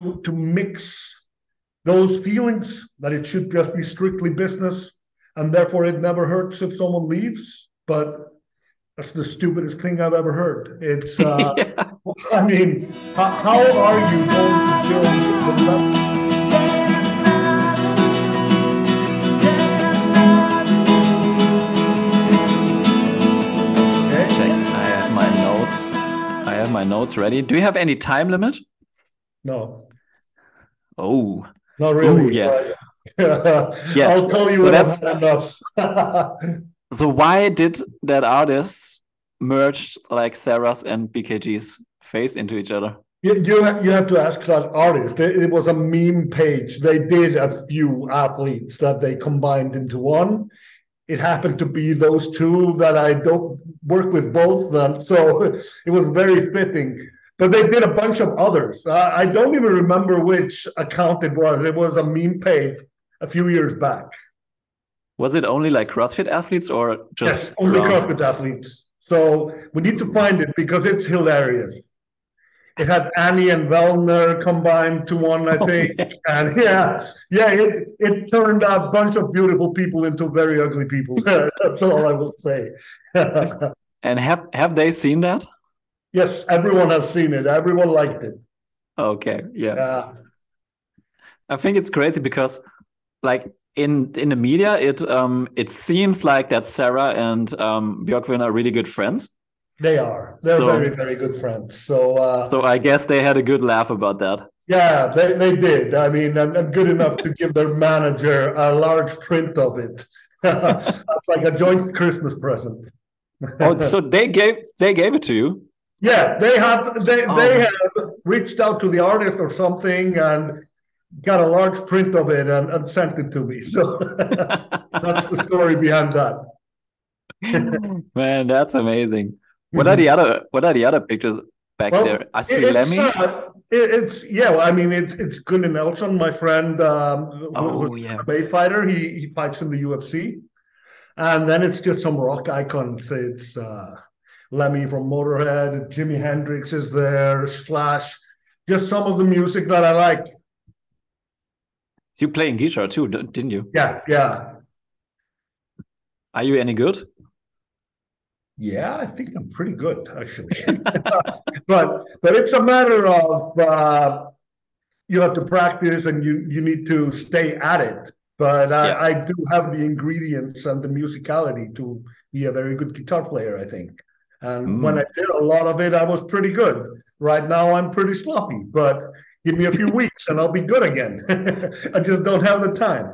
to mix those feelings that it should just be strictly business, and therefore it never hurts if someone leaves. But that's the stupidest thing I've ever heard. It's, Yeah. I mean, how are you going to build the level? Check. Okay. I have my notes. I have my notes ready. Do you have any time limit? No, Oh, not ooh, really. yeah, yeah. I'll tell you So when I've that's had enough. so. Why did that artists merged like Sarah's and BKG's face into each other? You have to ask that artist. It was a meme page. They did a few athletes that they combined into one. It happened to be those two that I don't work with both, so it was very fitting. But they did a bunch of others. I don't even remember which account it was. It was a meme page a few years back. Was it only like CrossFit athletes or Yes, just only around? CrossFit athletes. So we need to find it because it's hilarious. It had Annie and Vellner combined to one, I Oh, think. yeah. And it turned a bunch of beautiful people into very ugly people. That's all I will say. And have they seen that? Yes, everyone has seen it. Everyone liked it. Okay, yeah. Yeah, I think it's crazy because like in the media it seems like that Sarah and Björkvin are really good friends. they are. They're very, So very good friends. So so I guess they had a good laugh about that. yeah, they did. I mean, and good enough to give their manager a large print of it. That's like a joint Christmas present. Oh, so they gave it to you? Yeah, they Oh, have reached out to the artist or something and got a large print of it and sent it to me. So that's the story behind that. man, that's amazing. What are the other pictures back Well, there? I see Lemmy. it's yeah. Well, I mean, it's Gunnar Nelson, my friend, who's Oh yeah. a MMA fighter. He fights in the UFC, and then it's just some rock icons. It's Lemmy from Motorhead. Jimi Hendrix is there. Slash, just some of the music that I like. So you playing guitar too, didn't you? Yeah, yeah. Are you any good? Yeah, I think I'm pretty good actually. But it's a matter of you have to practice and you need to stay at it. But Yeah. I do have the ingredients and the musicality to be a very good guitar player, I think. And when I Mm. did a lot of it, I was pretty good. Right now, I'm pretty sloppy, but give me a few weeks and I'll be good again. I just don't have the time.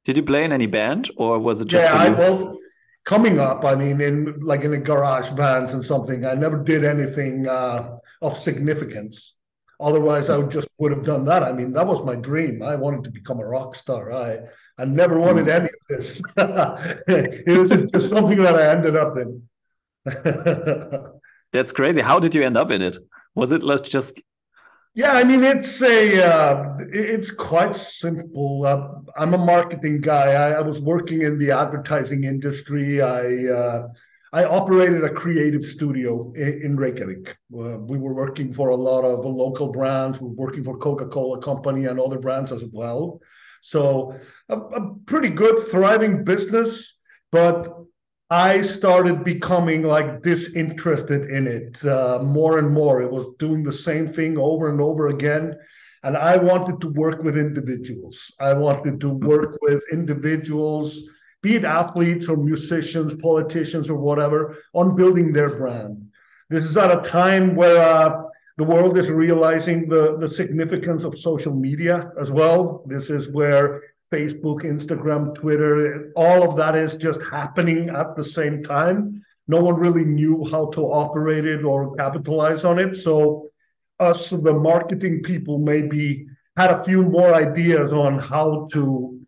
Did you play in any band or was it just Yeah, for you? well, coming up, I mean, in the garage bands and something, I never did anything of significance. Otherwise, I would have done that. I mean, that was my dream. I wanted to become a rock star. I never wanted Mm. any of this. It was just something that I ended up in. That's crazy. How did you end up in it? Was it like just Yeah, I mean it's quite simple. I'm a marketing guy. I was working in the advertising industry. I operated a creative studio in Reykjavik. We were working for a lot of local brands. We were working for Coca-Cola Company and other brands as well. So a pretty good, thriving business, but I started becoming like disinterested in it more and more. It was doing the same thing over and over again. And I wanted to work with individuals. I wanted to work with individuals, be it athletes or musicians, politicians, or whatever, on building their brand. This is at a time where the world is realizing the significance of social media as well. This is where Facebook, Instagram, Twitter, all of that is just happening at the same time. No one really knew how to operate it or capitalize on it. So us, the marketing people, maybe had a few more ideas on how to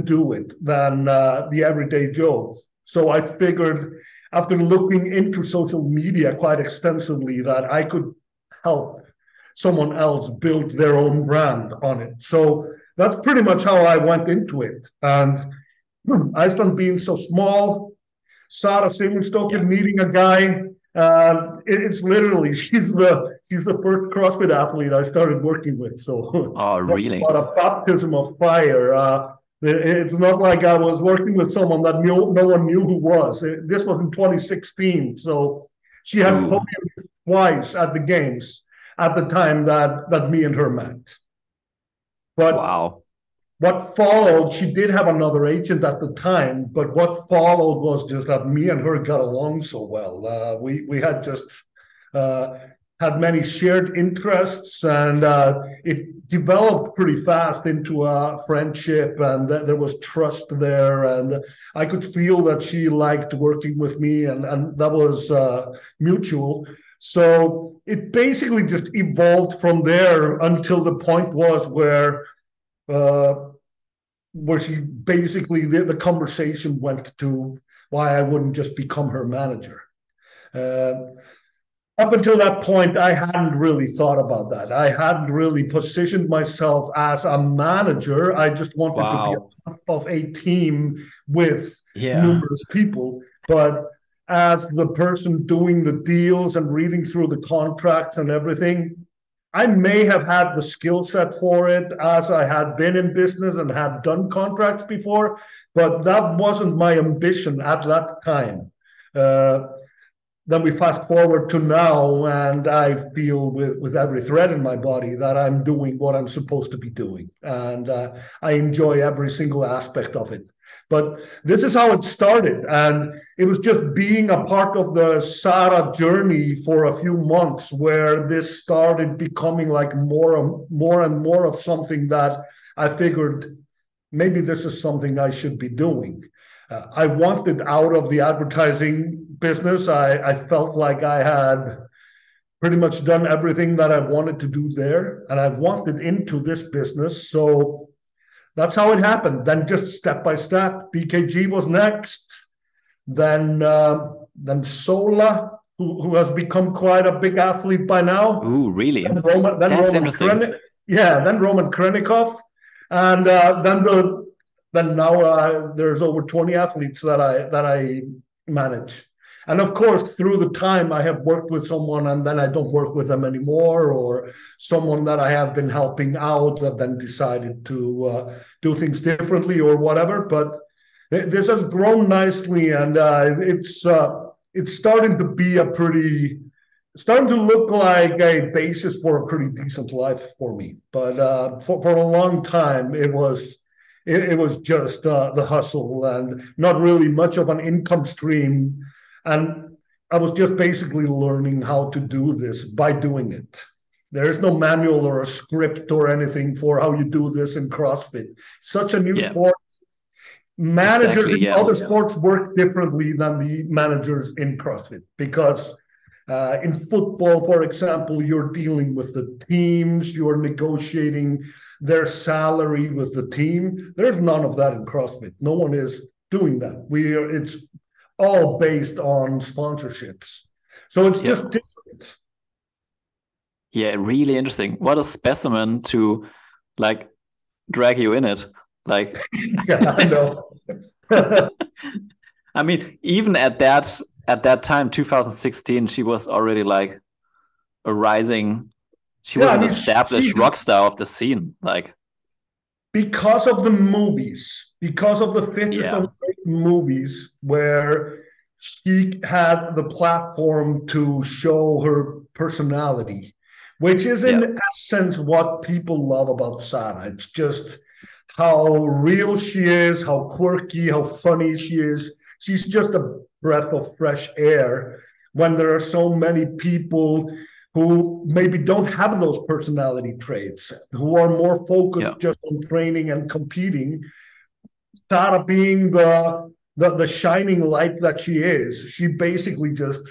do it than the everyday Joe. So I figured after looking into social media quite extensively that I could help someone else build their own brand on it. So that's pretty much how I went into it. And Iceland being so small, Sara yeah. Sigmundsdóttir needing a guy It's literally she's the first CrossFit athlete I started working with. So Oh, talk really? about a baptism of fire. It's not like I was working with someone that no one knew who was. This was in 2016, so she had Ooh, podium twice at the games at the time that me and her met. But wow. what followed, she did have another agent at the time, but what followed was just that me and her got along so well. We had just uh, had many shared interests, and it developed pretty fast into a friendship, and there was trust there, and I could feel that she liked working with me, and that was mutual. So it basically just evolved from there until the point was uh, where she basically the conversation went to why I wouldn't just become her manager. Uh, Up until that point, I hadn't really thought about that. I hadn't really positioned myself as a manager. I just wanted to be Wow. a part of a team with Yeah. numerous people. But as the person doing the deals and reading through the contracts and everything, I may have had the skill set for it as I had been in business and had done contracts before, but that wasn't my ambition at that time. Uh, then we fast forward to now, and I feel with every thread in my body that I'm doing what I'm supposed to be doing. And I enjoy every single aspect of it. But this is how it started. And it was just being a part of the Sarah journey for a few months where this started becoming like more and more of something that I figured maybe this is something I should be doing. I wanted out of the advertising business. I felt like I had pretty much done everything that I wanted to do there, and I wanted into this business. So that's how it happened. Then just step by step, BKG was next. Then Sola, who has become quite a big athlete by now. Ooh, really? Then Roman, then That's Roman interesting. Krennikov, yeah, then Roman Khrennikov, and then now there's over 20 athletes that I manage. And of course, through the time I have worked with someone and then I don't work with them anymore, or someone that I have been helping out that then decided to do things differently or whatever. But this has grown nicely, and it's starting to be starting to look like a basis for a pretty decent life for me. But for a long time, it was just the hustle and not really much of an income stream. And I was just basically learning how to do this by doing it. There is no manual or a script or anything for how you do this in CrossFit. Such a new Yeah, sport. Managers exactly. in Yeah. other sports work differently than the managers in CrossFit because in football, for example, you're dealing with the teams, you're negotiating their salary with the team. There's none of that in CrossFit. No one is doing that. It's all based on sponsorships. So it's Yeah. just different. Yeah, really interesting. What a specimen to like drag you in it. Like, Yeah, I know. I mean, even at that time, 2016, she was already like a rising. She Yeah, was I an mean, established rock star of the scene. Like, because of the movies, because of the fitness yeah, and weight movies, where she had the platform to show her personality, which is yeah, in essence what people love about Sarah. It's just how real she is, how quirky, how funny she is. She's just a breath of fresh air when there are so many people who maybe don't have those personality traits, who are more yeah, focused just on training and competing. Tara being the shining light that she is, she basically just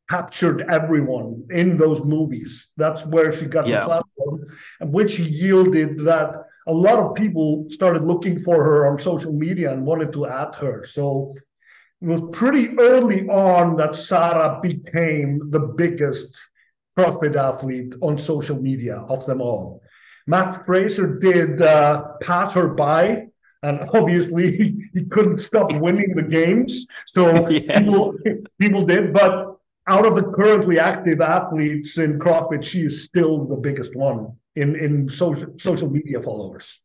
captured everyone in those movies. That's where she got the yeah, platform, and which yielded that a lot of people started looking for her on social media and wanted to add her. So it was pretty early on that Sarah became the biggest CrossFit athlete on social media of them all. Matt Fraser did pass her by, and obviously he couldn't stop winning the games. So yeah, people did, but out of the currently active athletes in CrossFit, she is still the biggest one in social media followers.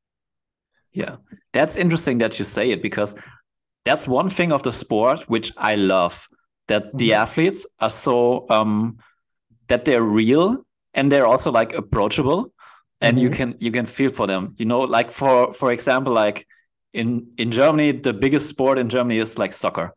Yeah, that's interesting that you say it, because that's one thing of the sport which I love, that the athletes are so that they're real and they're also like approachable, and you can feel for them. You know, like for example, like in Germany, the biggest sport in Germany is like soccer.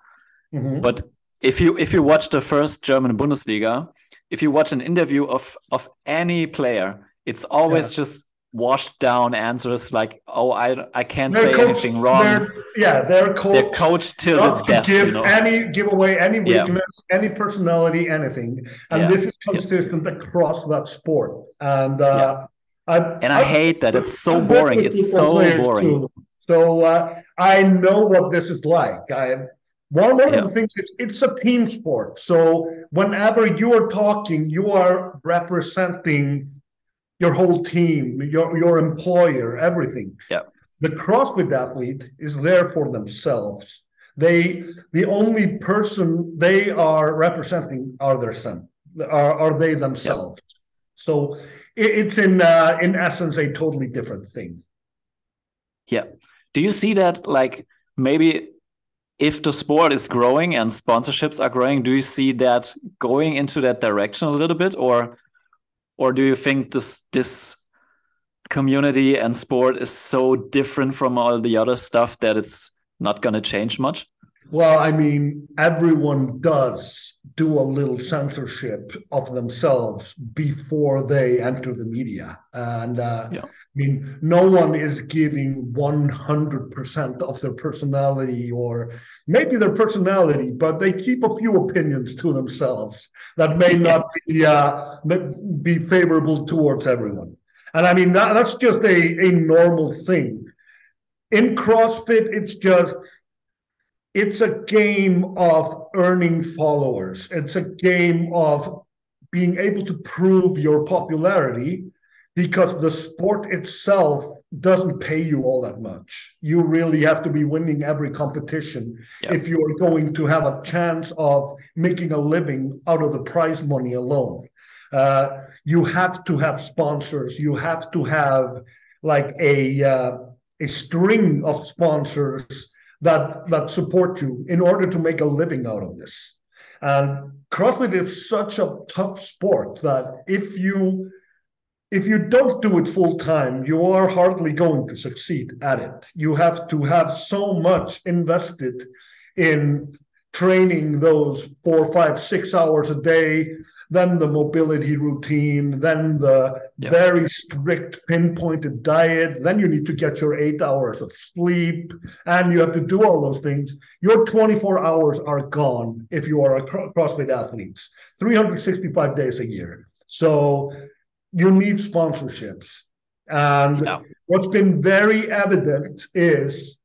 But if you watch the first German Bundesliga, if you watch an interview of any player, it's always just washed down answers like, "Oh, I can't say anything wrong." They're coached till the death. Give away any weakness, any personality, anything, and this is consistent across that sport. And I hate that. It's so boring. It's so boring. Too. So I know what this is like. One of the things is it's a team sport. So whenever you are talking, you are representing your whole team, your employer, everything. Yeah. The CrossFit athlete is there for themselves. The only person they are representing are they themselves. Yeah. So it's in essence a totally different thing. Yeah. Do you see that, like, maybe if the sport is growing and sponsorships are growing, do you see that going into that direction a little bit, or do you think this community and sport is so different from all the other stuff that it's not going to change much? Well, I mean, everyone does do a little censorship of themselves before they enter the media. And I mean, no one is giving 100% of their personality, or maybe their personality, but they keep a few opinions to themselves that may not be favorable towards everyone. And I mean, that's just a normal thing. In CrossFit, it's a game of earning followers. It's a game of being able to prove your popularity, because the sport itself doesn't pay you all that much. You really have to be winning every competition if you are going to have a chance of making a living out of the prize money alone. You have to have sponsors. You have to have like a string of sponsors that support you in order to make a living out of this. And CrossFit is such a tough sport that if you don't do it full time, you are hardly going to succeed at it. You have to have so much invested in training those 4, 5, 6 hours a day, then the mobility routine, then the very strict pinpointed diet, then you need to get your 8 hours of sleep, and you have to do all those things. Your 24 hours are gone if you are a CrossFit athlete, 365 days a year. So you need sponsorships. And what's been very evident is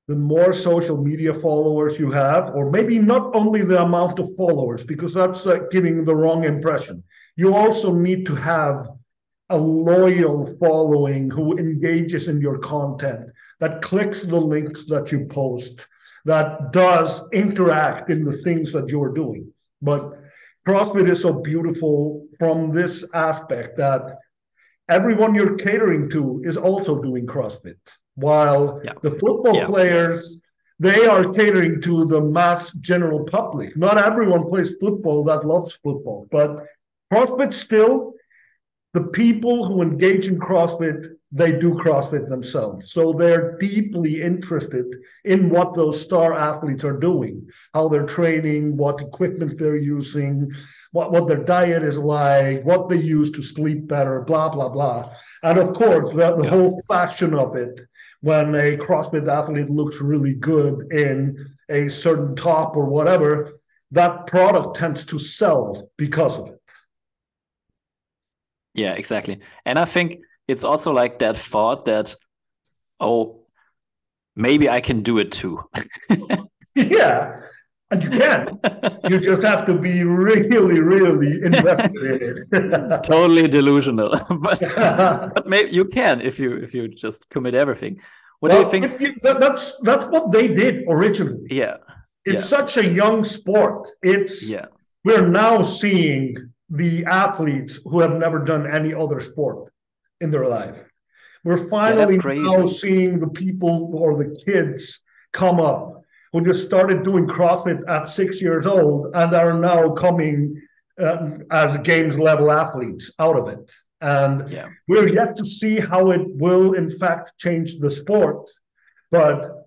the more social media followers you have, or maybe not only the amount of followers, because that's giving the wrong impression. You also need to have a loyal following who engages in your content, that clicks the links that you post, that does interact in the things that you're doing. But CrossFit is so beautiful from this aspect that everyone you're catering to is also doing CrossFit. While the football players, they are catering to the mass general public. Not everyone plays football that loves football, but CrossFit still, the people who engage in CrossFit, they do CrossFit themselves. So they're deeply interested in what those star athletes are doing, how they're training, what equipment they're using, what their diet is like, what they use to sleep better, blah, blah, blah. And of course, the whole fashion of it, when a CrossFit athlete looks really good in a certain top or whatever, that product tends to sell because of it. Yeah, exactly. And I think it's also like that thought that, oh, maybe I can do it too. Yeah, and you can. You just have to be really, really invested in it. Totally delusional, but maybe you can if you just commit everything. What do you think? That's what they did originally. Yeah, it's such a young sport. It's we're now seeing the athletes who have never done any other sport in their life. We're finally now seeing the people or the kids come up who just started doing CrossFit at 6 years old and are now coming as games level athletes out of it. And we're yet to see how it will, in fact, change the sport. But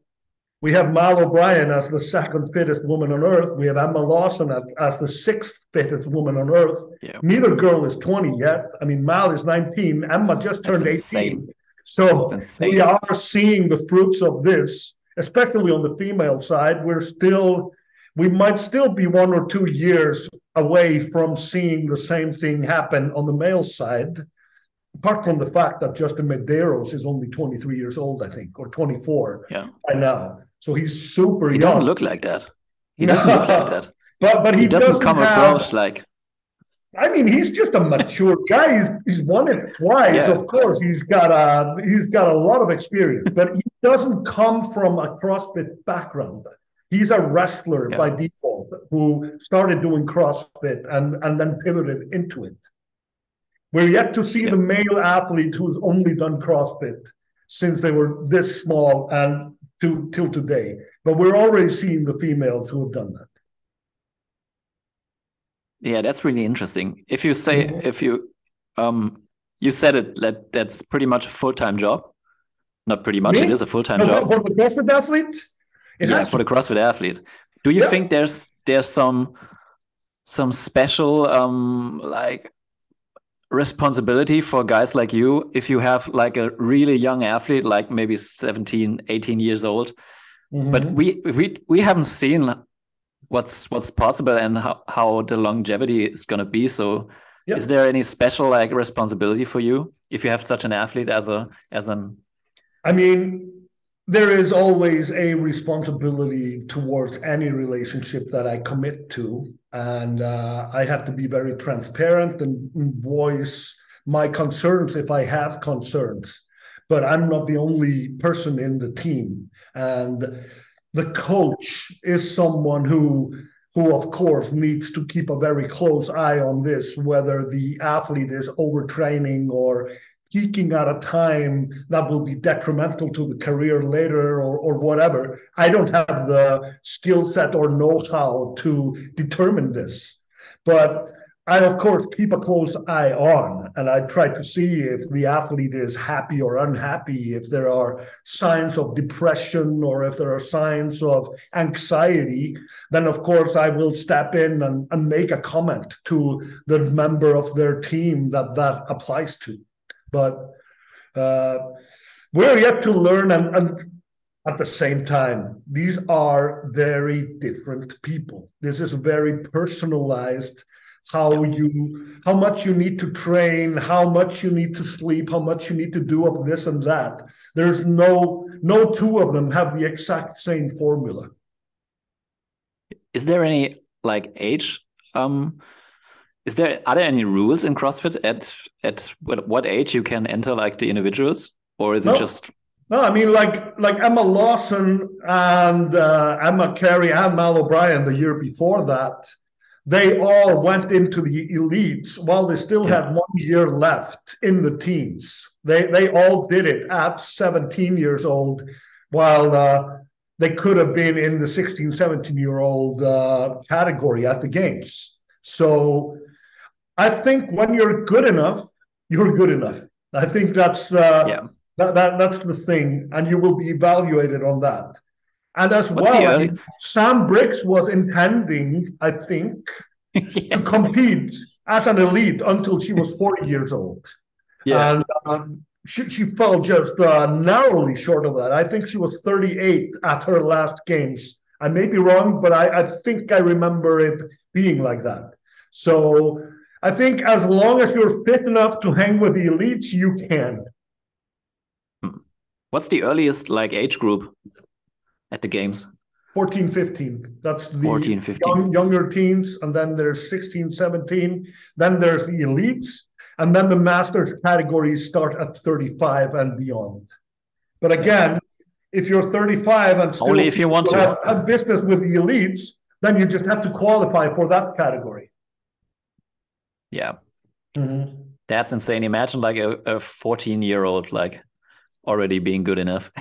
we have Mal O'Brien as the second fittest woman on earth. We have Emma Lawson as the sixth fittest woman on earth. Yeah. Neither girl is 20 yet. I mean, Mal is 19. Emma just turned 18. Insane. So we are seeing the fruits of this, especially on the female side. We might still be 1 or 2 years away from seeing the same thing happen on the male side, apart from the fact that Justin Medeiros is only 23 years old, I think, or 24 by now. So he's super young. He doesn't look like that. He doesn't look like that. But he doesn't come across like... I mean, he's just a mature guy. He's won it twice. Yeah. Of course, he's got a lot of experience, but he doesn't come from a CrossFit background. He's a wrestler by default who started doing CrossFit and then pivoted into it. We're yet to see the male athlete who's only done CrossFit since they were this small and till today. But we're already seeing the females who have done that. Yeah, that's really interesting. If you say, you said it, that's pretty much a full-time job. Not pretty much, it is a full-time job. For the CrossFit athlete? For the CrossFit athlete. Do you think there's some special like responsibility for guys like you if you have like a really young athlete, like maybe 17, 18 years old? But we haven't seen what's possible and how the longevity is going to be. So is there any special like responsibility for you if you have such an athlete as an... I mean, there is always a responsibility towards any relationship that I commit to. And I have to be very transparent and voice my concerns if I have concerns. But I'm not the only person in the team. And the coach is someone who of course needs to keep a very close eye on this, whether the athlete is overtraining or peaking at a time that will be detrimental to the career later or whatever. I don't have the skill set or know-how to determine this. But I, of course, keep a close eye on, and I try to see if the athlete is happy or unhappy, if there are signs of depression or if there are signs of anxiety, then, of course, I will step in and make a comment to the member of their team that applies to. But we're yet to learn, and at the same time, these are very different people. This is very personalized. How much you need to train, how much you need to sleep, how much you need to do of this and that. There's no two of them have the exact same formula. Is there any like age? Are there any rules in CrossFit at what age you can enter like the individuals, or is it just? No, I mean like Emma Lawson and Emma Carey and Mal O'Brien the year before that. They all went into the elites while they still had 1 year left in the teens. They all did it at 17 years old, while they could have been in the 16, 17-year-old category at the games. So I think when you're good enough, you're good enough. I think that's that's the thing, and you will be evaluated on that. And as well, Sam Briggs was intending, I think, to compete as an elite until she was 40 years old. Yeah. And she fell just narrowly short of that. I think she was 38 at her last games. I may be wrong, but I think I remember it being like that. So I think as long as you're fit enough to hang with the elites, you can. What's the earliest like age group at the games? 14, 15. That's the 14, 15. Younger teens. And then there's 16, 17. Then there's the elites. And then the masters categories start at 35 and beyond. But again, if you're 35 and still only if you want to have business with the elites, then you just have to qualify for that category. Yeah. That's insane. Imagine like a 14-year-old like already being good enough.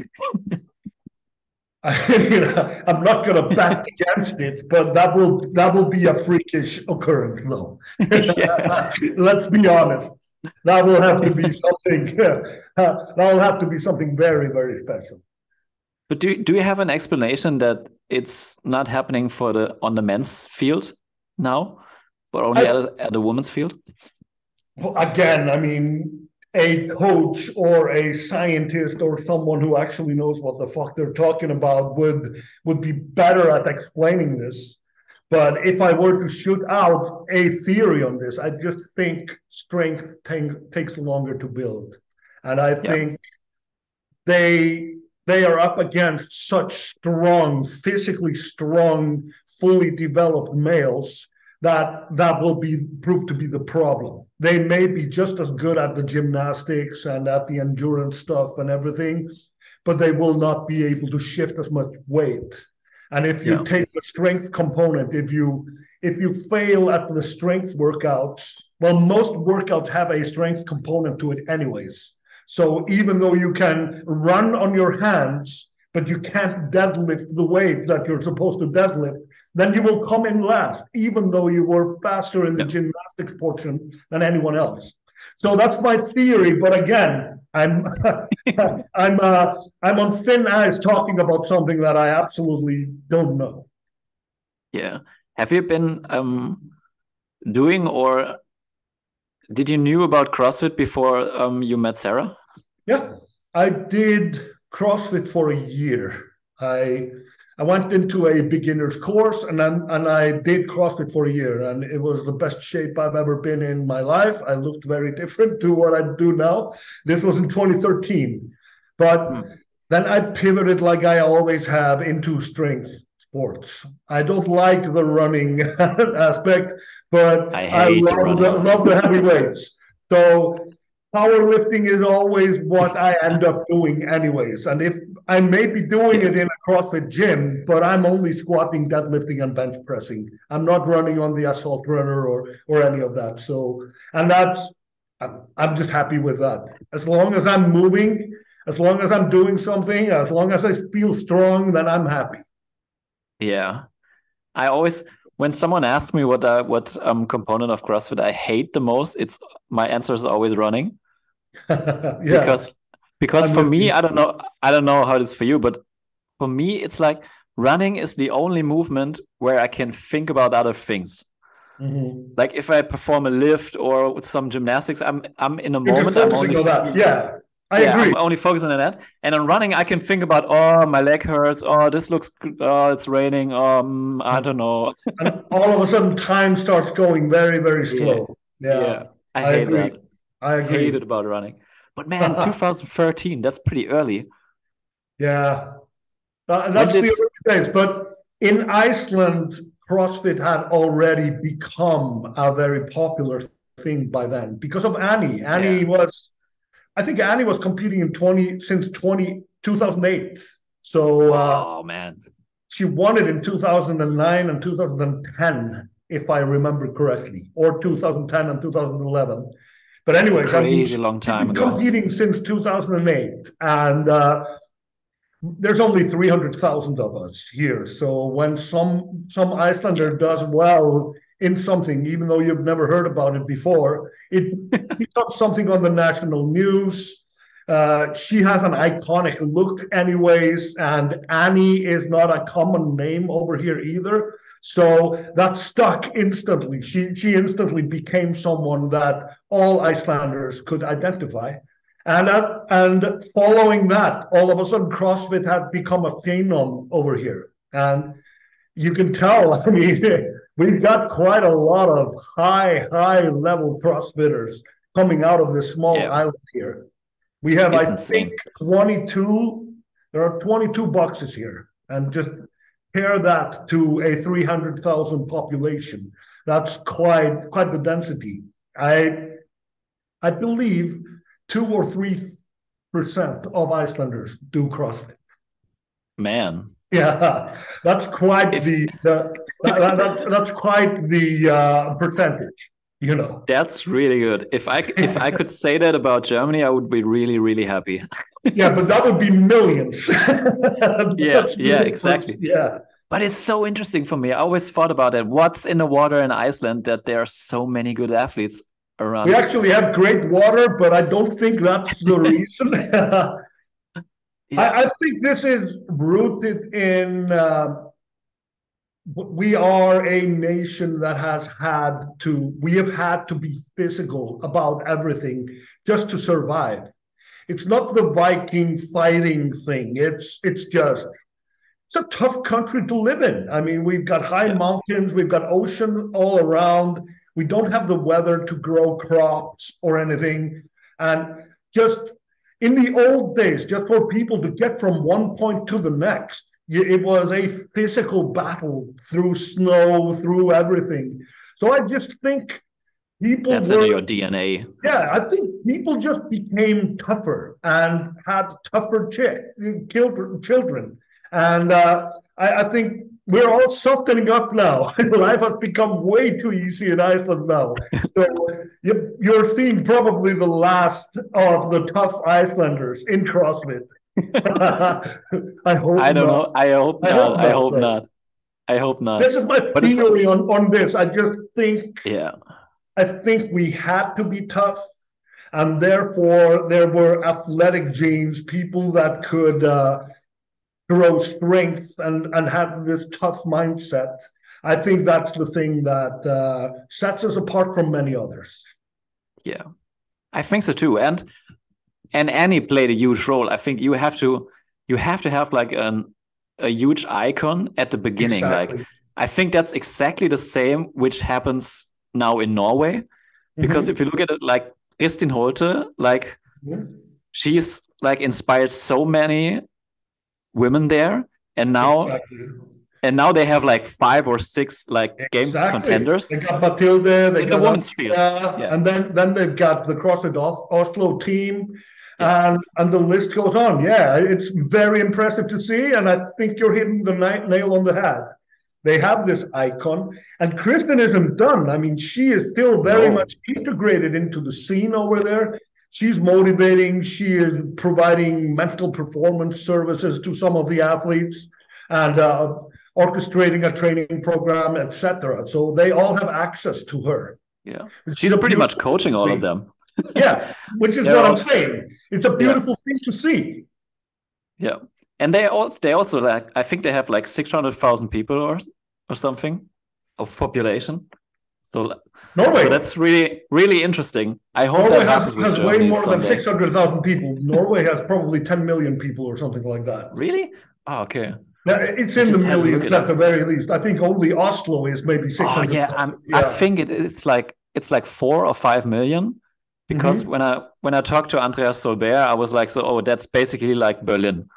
I'm not going to bet against it, but that will be a freakish occurrence, though. Let's be honest. That will have to be something. That will have to be something very, very special. But do you have an explanation that it's not happening on the men's field now, but only at the women's field? Well, again, I mean, a coach or a scientist or someone who actually knows what the fuck they're talking about would be better at explaining this. But if I were to shoot out a theory on this, I just think strength takes longer to build. And I think they are up against such strong, physically strong, fully developed males that will prove to be the problem. They may be just as good at the gymnastics and at the endurance stuff and everything, but they will not be able to shift as much weight. And if you take the strength component, if you fail at the strength workouts, well, most workouts have a strength component to it anyways. So even though you can run on your hands, but you can't deadlift the weight that you're supposed to deadlift, then you will come in last, even though you were faster in the gymnastics portion than anyone else. So that's my theory. But again, I'm on thin ice talking about something that I absolutely don't know. Yeah. Have you been doing, or did you knew about CrossFit before you met Sarah? Yeah, I did CrossFit for a year. I went into a beginner's course and I did CrossFit for a year, and it was the best shape I've ever been in my life. I looked very different to what I do now. This was in 2013. But then I pivoted, like I always have, into strength sports. I don't like the running aspect, but I love the heavy weights. So powerlifting is always what I end up doing anyways. And if I may be doing it in a CrossFit gym, but I'm only squatting, deadlifting, and bench pressing. I'm not running on the assault runner or any of that. So, and I'm just happy with that. As long as I'm moving, as long as I'm doing something, as long as I feel strong, then I'm happy. Yeah. I always, when someone asks me what component of CrossFit I hate the most, my answer is always running. Because for me, I don't know how it is for you, but for me, it's like running is the only movement where I can think about other things. Like if I perform a lift or with some gymnastics, I'm in a moment. I'm only focusing on that. I agree. I'm only focusing on that. And on running, I can think about, oh, my leg hurts. Oh, this looks, oh, it's raining. I don't know. And all of a sudden, time starts going very, very slow. Yeah. I hate agree. that. I agree. Hate it about running. But man, 2013, that's pretty early. Yeah. That's the early days. But in Iceland, CrossFit had already become a very popular thing by then because of Annie. I think Annie was competing since 2008. So, oh man, she won it in 2009 and 2010, if I remember correctly, or 2010 and 2011. But anyways, crazy long time ago. Competing since 2008, and there's only 300,000 of us here. So when some Icelander does well in something, even though you've never heard about it before, it becomes something on the national news. She has an iconic look anyways, and Annie is not a common name over here either. So that stuck instantly. She instantly became someone that all Icelanders could identify. And following that, all of a sudden, CrossFit had become a phenom over here. And you can tell, I mean, we've got quite a lot of high level CrossFitters coming out of this small island here. We have, I think, 22. There are 22 boxes here. And just pair that to a 300,000 population. That's quite the density. I believe 2 or 3% of Icelanders do CrossFit. Man, Yeah, that's quite If that's quite the percentage, you know. that's really good. If I could say that about Germany, I would be really, really happy. Yeah, but that would be millions. Yeah, That's the yeah, difference. exactly. Yeah. But it's so interesting for me. I always thought about it. What's in the water in Iceland that there are so many good athletes We around? actually have great water, but I don't think that's the reason. Yeah, I think this is rooted in we are a nation that we have had to be physical about everything just to survive. It's not the Viking fighting thing. It's a tough country to live in. I mean, we've got high yeah, mountains, we've got ocean all around. We don't have the weather to grow crops or anything. And just in the old days, just for people to get from one point to the next, it was a physical battle through snow, through everything. So I just think people that's in were your DNA. yeah, I think people just became tougher and had tougher children. And I think we're all softening up now. Life has become way too easy in Iceland now. So you're seeing probably the last of the tough Icelanders in CrossFit. I hope I don't not. know. I hope I not. hope I not, hope though. not. I hope not. This is my But it's theory on this. yeah, I think we had to be tough, and therefore there were athletic genes, people that could grow strength and have this tough mindset. I think that's the thing that sets us apart from many others. yeah. I think so too. And Annie played a huge role. I think you have to have like a huge icon at the beginning. Like Exactly. I think that's exactly the same which happens now in Norway. Because if Mm-hmm. you look at it, like Kristin Holte, like Mm-hmm. she's like inspired so many women there, and now Exactly. and now they have like 5 or 6 like games Exactly. contenders They got Matilde, they in the got women's field. Anna, Yeah, and then they've got the CrossFit Oslo team, yeah, and the list goes on. Yeah, it's very impressive to see, and I think you're hitting the nail on the head. They have this icon, and Kristen isn't done. I mean, she is still very no, much integrated into the scene over there. She's motivating. She is providing mental performance services to some of the athletes, and orchestrating a training program, etc. So they all have access to her, yeah, which is she's a pretty much beautiful thing coaching to all of see. them. Yeah, which is They're what I'm all saying. It's a yeah, beautiful thing to see. yeah, and they also like I think they have like 600,000 people or something of population. So so Norway, that's really really interesting. I hope Norway that has happens with has way Germany more than someday. 600,000 people. Norway has probably 10 million people or something like that. Really? Oh, okay. Yeah, it's I in the just had to look millions it at up. the very least. I think only Oslo is maybe Oh yeah, 600,000. I Yeah. think it's like 4 or 5 million because Mm-hmm. when I talked to Andreas Solberg, I was like, so oh, that's basically like Berlin.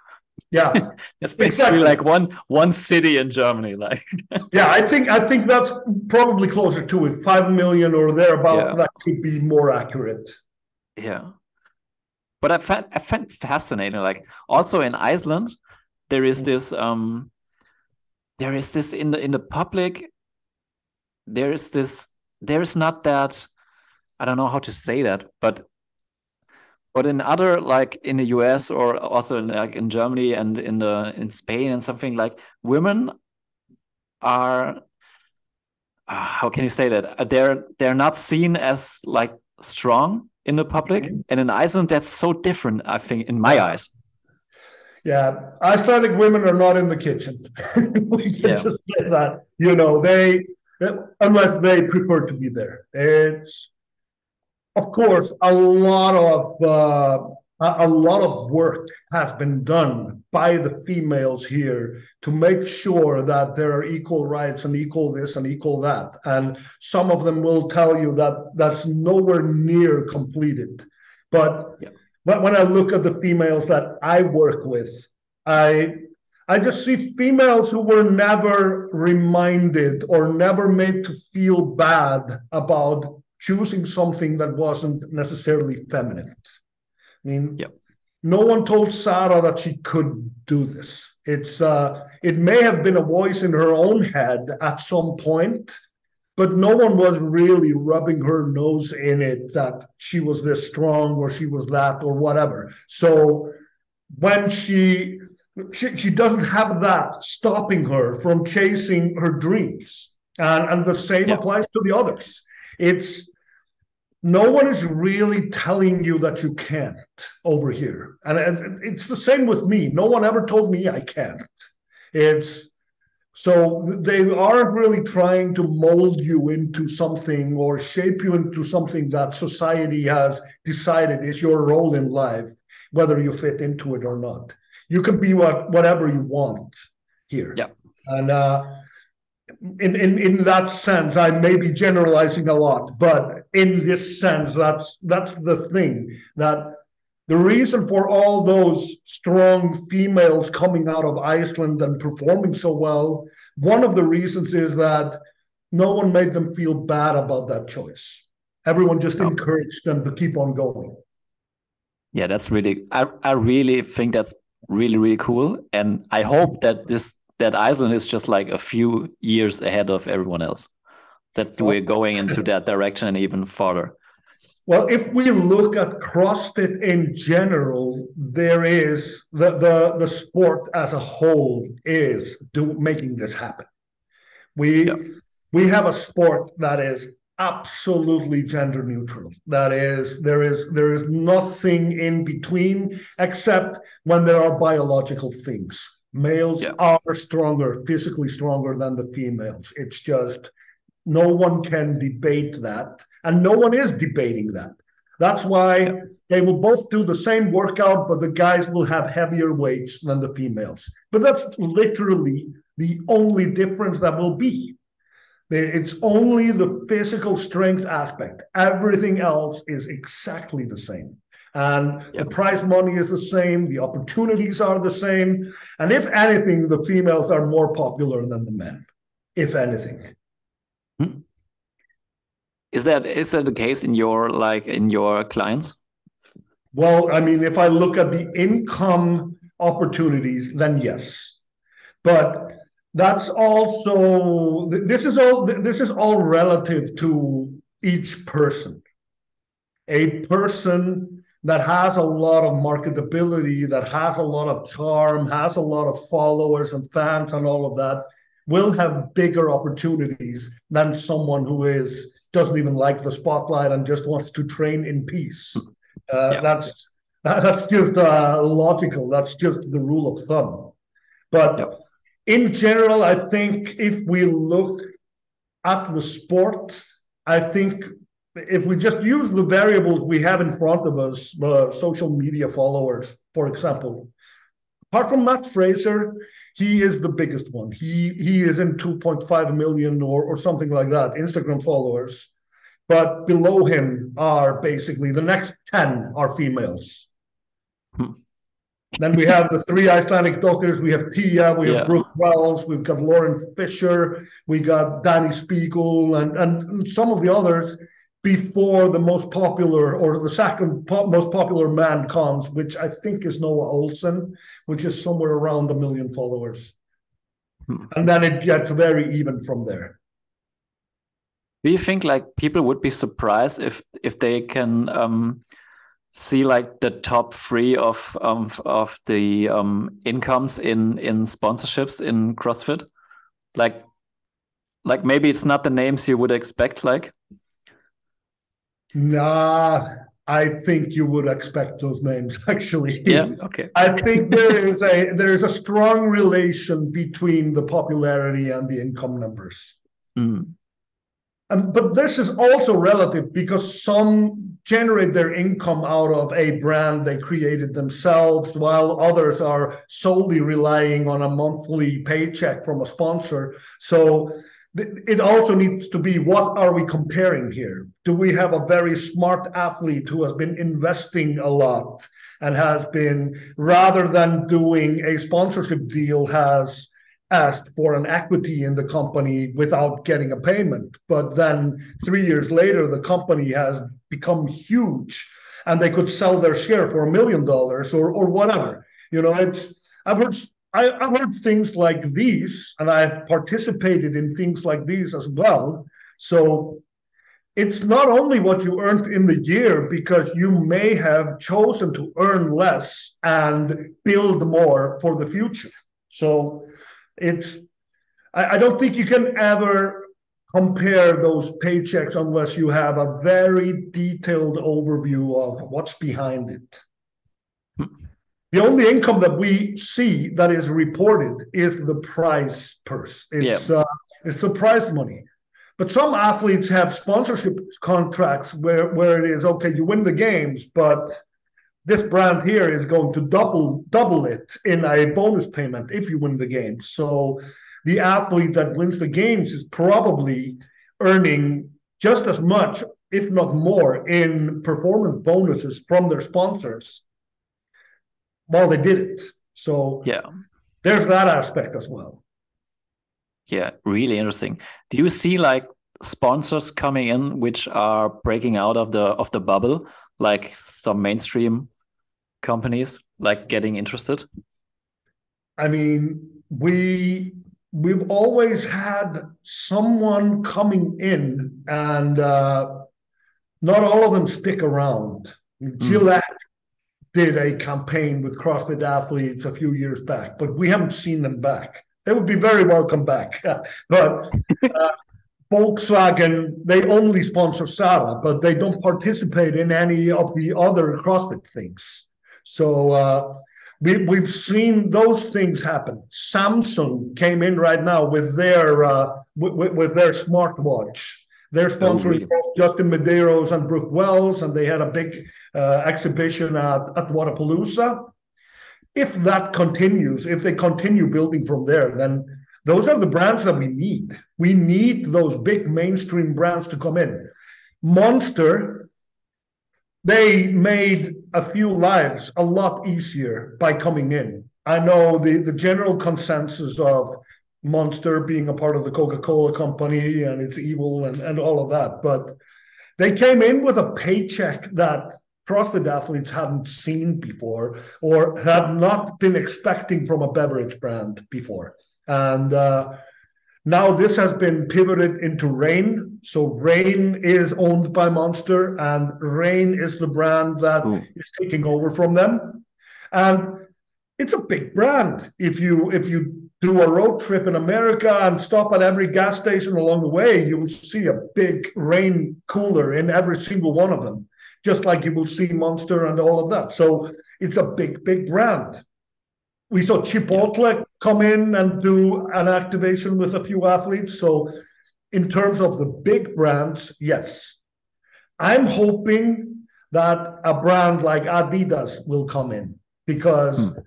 Yeah, That's basically exactly. like one city in Germany. Like Yeah, I think that's probably closer to it. 5 million or thereabout. yeah, That could be more accurate. yeah. But I find fascinating. Like also in Iceland, there is this in the public. There is this. There is not that. I don't know how to say that, but in other like in the US or also like in Germany and in Spain and something like women are how can you say that they're not seen as like strong in the public, Mhm. and in Iceland that's so different, I think, in my Yeah. eyes. Yeah. Icelandic women are not in the kitchen. We can Yeah, just say that. Unless they prefer to be there. It's of course, a lot of work has been done by the females here to make sure that there are equal rights and equal this and equal that. And some of them will tell you that that's nowhere near completed. But yeah, when I look at the females that I work with, I I just see females who were never reminded or never made to feel bad about choosing something that wasn't necessarily feminine. I mean, yeah, No one told Sarah that she could do this. It may have been a voice in her own head at some point, but no one was really rubbing her nose in it that she was this strong or she was that or whatever. So when she doesn't have that stopping her from chasing her dreams, and the same applies to the others. It's no one is really telling you that you can't over here. And it's the same with me. No one ever told me I can't. It's so they aren't really trying to mold you into something or shape you into something that society has decided is your role in life, whether you fit into it or not. You can be whatever you want here. Yeah. And in that sense, I may be generalizing a lot, but in this sense, that's the thing, that the reason for all those strong females coming out of Iceland and performing so well, one of the reasons is that no one made them feel bad about that choice. Everyone just encouraged them to keep on going. Yeah, that's really, I really think that's really, really cool. And I hope that Iceland is just like a few years ahead of everyone else, that we're going into that direction and even farther. Well, if we look at CrossFit in general, there is the sport as a whole is making this happen. We have a sport that is absolutely gender neutral. That is, there is nothing in between except when there are biological things. Males are stronger, physically stronger than the females. It's just no one can debate that, and no one is debating that. That's why they will both do the same workout, but the guys will have heavier weights than the females. But that's literally the only difference that will be. It's only the physical strength aspect. Everything else is exactly the same. And the prize money is the same. The opportunities are the same. And if anything, the females are more popular than the men, if anything. Is that the case in your clients? Well, I mean, if I look at the income opportunities, then yes. But that's also this is all relative to each person. A person that has a lot of marketability, that has a lot of charm, has a lot of followers and fans and all of that, will have bigger opportunities than someone who doesn't even like the spotlight and just wants to train in peace. That's just logical. That's just the rule of thumb. But in general, I think if we look at the sport, I think if we just use the variables we have in front of us, social media followers, for example, apart from Matt Fraser, he is the biggest one. He is in 2.5 million or something like that, Instagram followers. But below him are basically the next 10 are females. Then we have the 3 Icelandic doctors. We have Tia, we have Brooke Wells, we've got Lauren Fisher, we got Danny Spiegel, and some of the others before the most popular or the second most popular man comes, which I think is Noah Olsen, which is somewhere around 1 million followers. And then it gets very even from there. Do you think like people would be surprised if they can see like the top 3 of the incomes in sponsorships in CrossFit? Like maybe it's not the names you would expect, like? Nah, I think you would expect those names, actually. Yeah, okay. I think there is a strong relation between the popularity and the income numbers. But this is also relative because some generate their income out of a brand they created themselves, while others are solely relying on a monthly paycheck from a sponsor. So it also needs to be, what are we comparing here? Do we have a very smart athlete who has been investing a lot and has been, rather than doing a sponsorship deal, has asked for an equity in the company without getting a payment, but then 3 years later the company has become huge and they could sell their share for $1 million or whatever. You know, I've heard I've heard things like these, and I've participated in things like these as well. So it's not only what you earned in the year, because you may have chosen to earn less and build more for the future. So I don't think you can ever compare those paychecks unless you have a very detailed overview of what's behind it. The only income that we see that is reported is the prize purse. It's the prize money. But some athletes have sponsorship contracts where it is, okay, you win the games, but this brand here is going to double it in a bonus payment if you win the game. So the athlete that wins the games is probably earning just as much, if not more, in performance bonuses from their sponsors while they did it. So there's that aspect as well. Yeah, really interesting. Do you see like sponsors coming in which are breaking out of the bubble, like some mainstream companies like getting interested? I mean, we've always had someone coming in, and not all of them stick around. Gillette did a campaign with CrossFit athletes a few years back, but we haven't seen them back. They would be very welcome back. But Volkswagen, they only sponsor Sara, but they don't participate in any of the other CrossFit things. So we've seen those things happen. Samsung came in right now with their smartwatch. They're sponsoring both Justin Medeiros and Brooke Wells, and they had a big exhibition at Wodapalooza. If that continues, if they continue building from there, then those are the brands that we need. We need those big mainstream brands to come in. Monster, they made a few lives a lot easier by coming in. I know the general consensus of Monster being a part of the Coca-Cola company and it's evil and all of that, but they came in with a paycheck that CrossFit athletes hadn't seen before or had not been expecting from a beverage brand before. And now this has been pivoted into Reign. So Reign is owned by Monster, and Reign is the brand that is taking over from them. And it's a big brand. If you do a road trip in America and stop at every gas station along the way, you will see a big Reign cooler in every single one of them, just like you will see Monster and all of that. So it's a big, big brand. We saw Chipotle come in and do an activation with a few athletes. So in terms of the big brands, yes. I'm hoping that a brand like Adidas will come in because,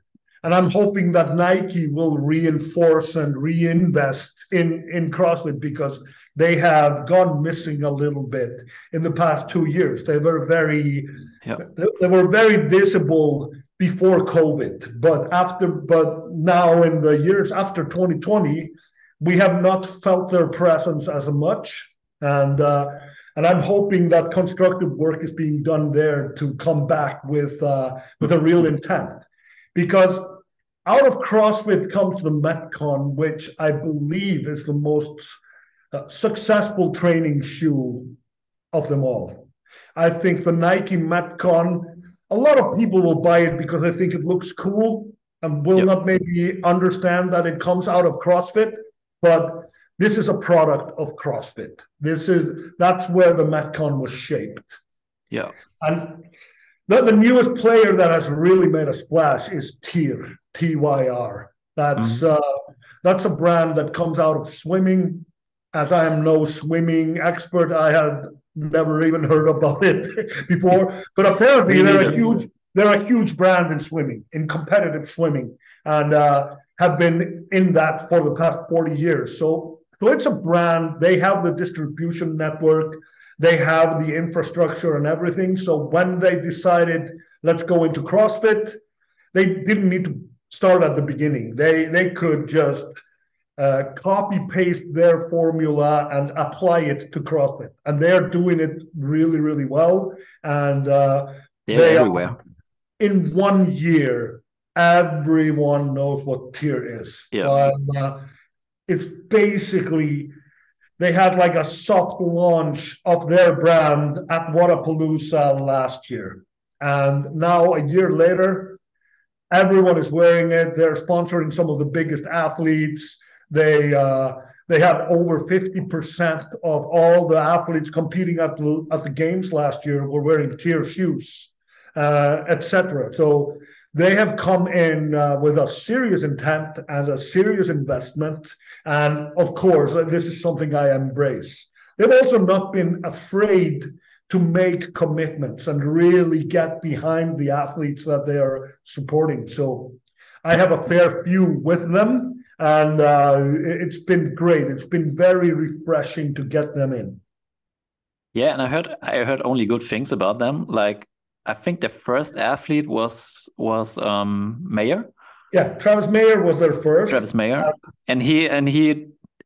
and I'm hoping that Nike will reinforce and reinvest in CrossFit because they have gone missing a little bit in the past 2 years. They were very visible before COVID, but now in the years after 2020, we have not felt their presence as much. And I'm hoping that constructive work is being done there to come back with a real intent. Because out of CrossFit comes the Metcon, which I believe is the most successful training shoe of them all. I think the Nike Metcon, a lot of people will buy it because they think it looks cool and will not maybe understand that it comes out of CrossFit, but this is a product of CrossFit. That's where the Metcon was shaped. Yeah. And the newest player that has really made a splash is TYR, T-Y-R. That's a brand that comes out of swimming. As I am no swimming expert, I had never even heard about it before. But apparently they're a huge brand in swimming, in competitive swimming, and have been in that for the past 40 years. So it's a brand. They have the distribution network. They have the infrastructure and everything. So when they decided, let's go into CrossFit, they didn't need to start at the beginning. They could just copy paste their formula and apply it to CrossFit, and they're doing it really, really well. And They're They everywhere. in 1 year, everyone knows what tier is. Yeah. While it's basically they had like a soft launch of their brand at Wadapalooza last year, and now a year later, everyone is wearing it. They're sponsoring some of the biggest athletes. They have over 50% of all the athletes competing at the games last year were wearing tier shoes, etc. So they have come in with a serious intent and a serious investment. And of course, this is something I embrace. They've also not been afraid to make commitments and really get behind the athletes that they are supporting. So I have a fair few with them, and it's been great. It's been very refreshing to get them in. Yeah, and I heard only good things about them. Like I think the first athlete was Mayer. Yeah, Travis Mayer was their first. Travis Mayer, and he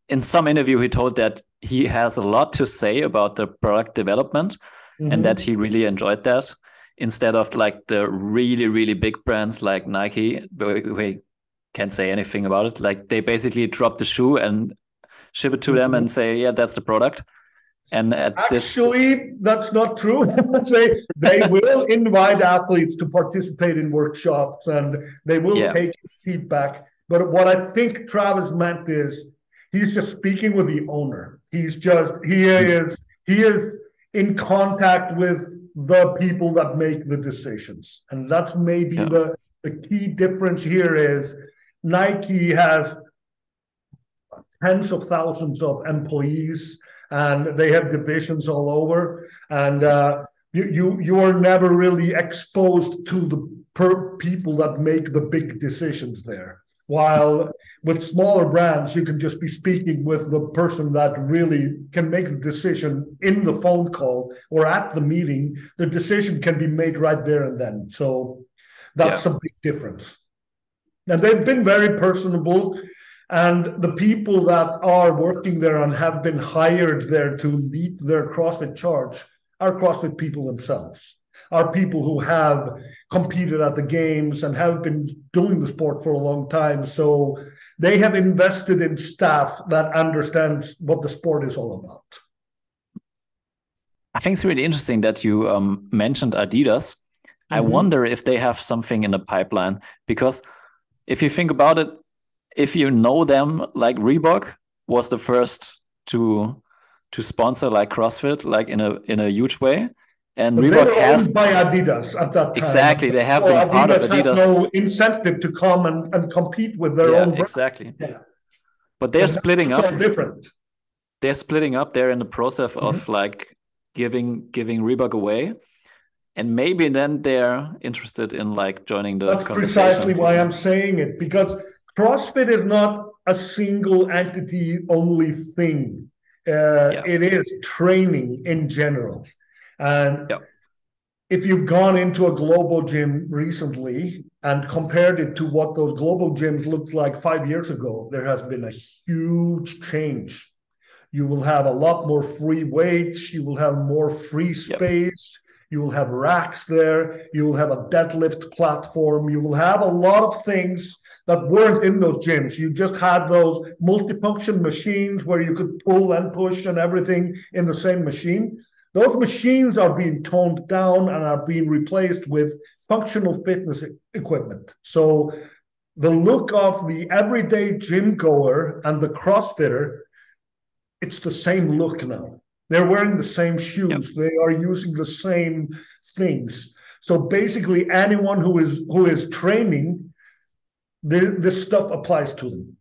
in some interview he told that he has a lot to say about the product development, and that he really enjoyed that, instead of like the really, really big brands like Nike, we can't say anything about it. Like they basically drop the shoe and ship it to them and say, yeah, that's the product. And actually, that's not true. they will invite athletes to participate in workshops, and they will take feedback. But what I think Travis meant is he's just speaking with the owner. He is in contact with the people that make the decisions. And that's maybe the key difference here is Nike has tens of thousands of employees, and they have divisions all over. And you are never really exposed to the people that make the big decisions there. While with smaller brands, you can just be speaking with the person that really can make the decision in the phone call or at the meeting. The decision can be made right there and then. So that's a big difference. And they've been very personable. And the people that are working there and have been hired there to lead their CrossFit charge are CrossFit people themselves, are people who have competed at the games and have been doing the sport for a long time. So they have invested in staff that understands what the sport is all about. I think it's really interesting that you mentioned Adidas. I wonder if they have something in the pipeline, because if you think about it, if you know them, like Reebok was the first to sponsor like CrossFit, like in a huge way. And Reebok they were owned by Adidas at that time. Exactly, they have been part of Adidas. Had no incentive to come and compete with their own brand. Exactly. Yeah. But they're splitting up. So different. They're splitting up. They're in the process of like giving Reebok away. And maybe then they're interested in like joining the conversation. That's precisely why I'm saying it, because CrossFit is not a single entity only thing. It is training in general. And if you've gone into a global gym recently and compared it to what those global gyms looked like 5 years ago, there has been a huge change. You will have a lot more free weights. You will have more free space. You will have racks there. You will have a deadlift platform. You will have a lot of things that weren't in those gyms. You just had those multifunction machines where you could pull and push and everything in the same machine. Those machines are being toned down and are being replaced with functional fitness equipment. So the look of the everyday gym goer and the CrossFitter, it's the same look now. They're wearing the same shoes. They are using the same things. So basically anyone who is training, this stuff applies to them.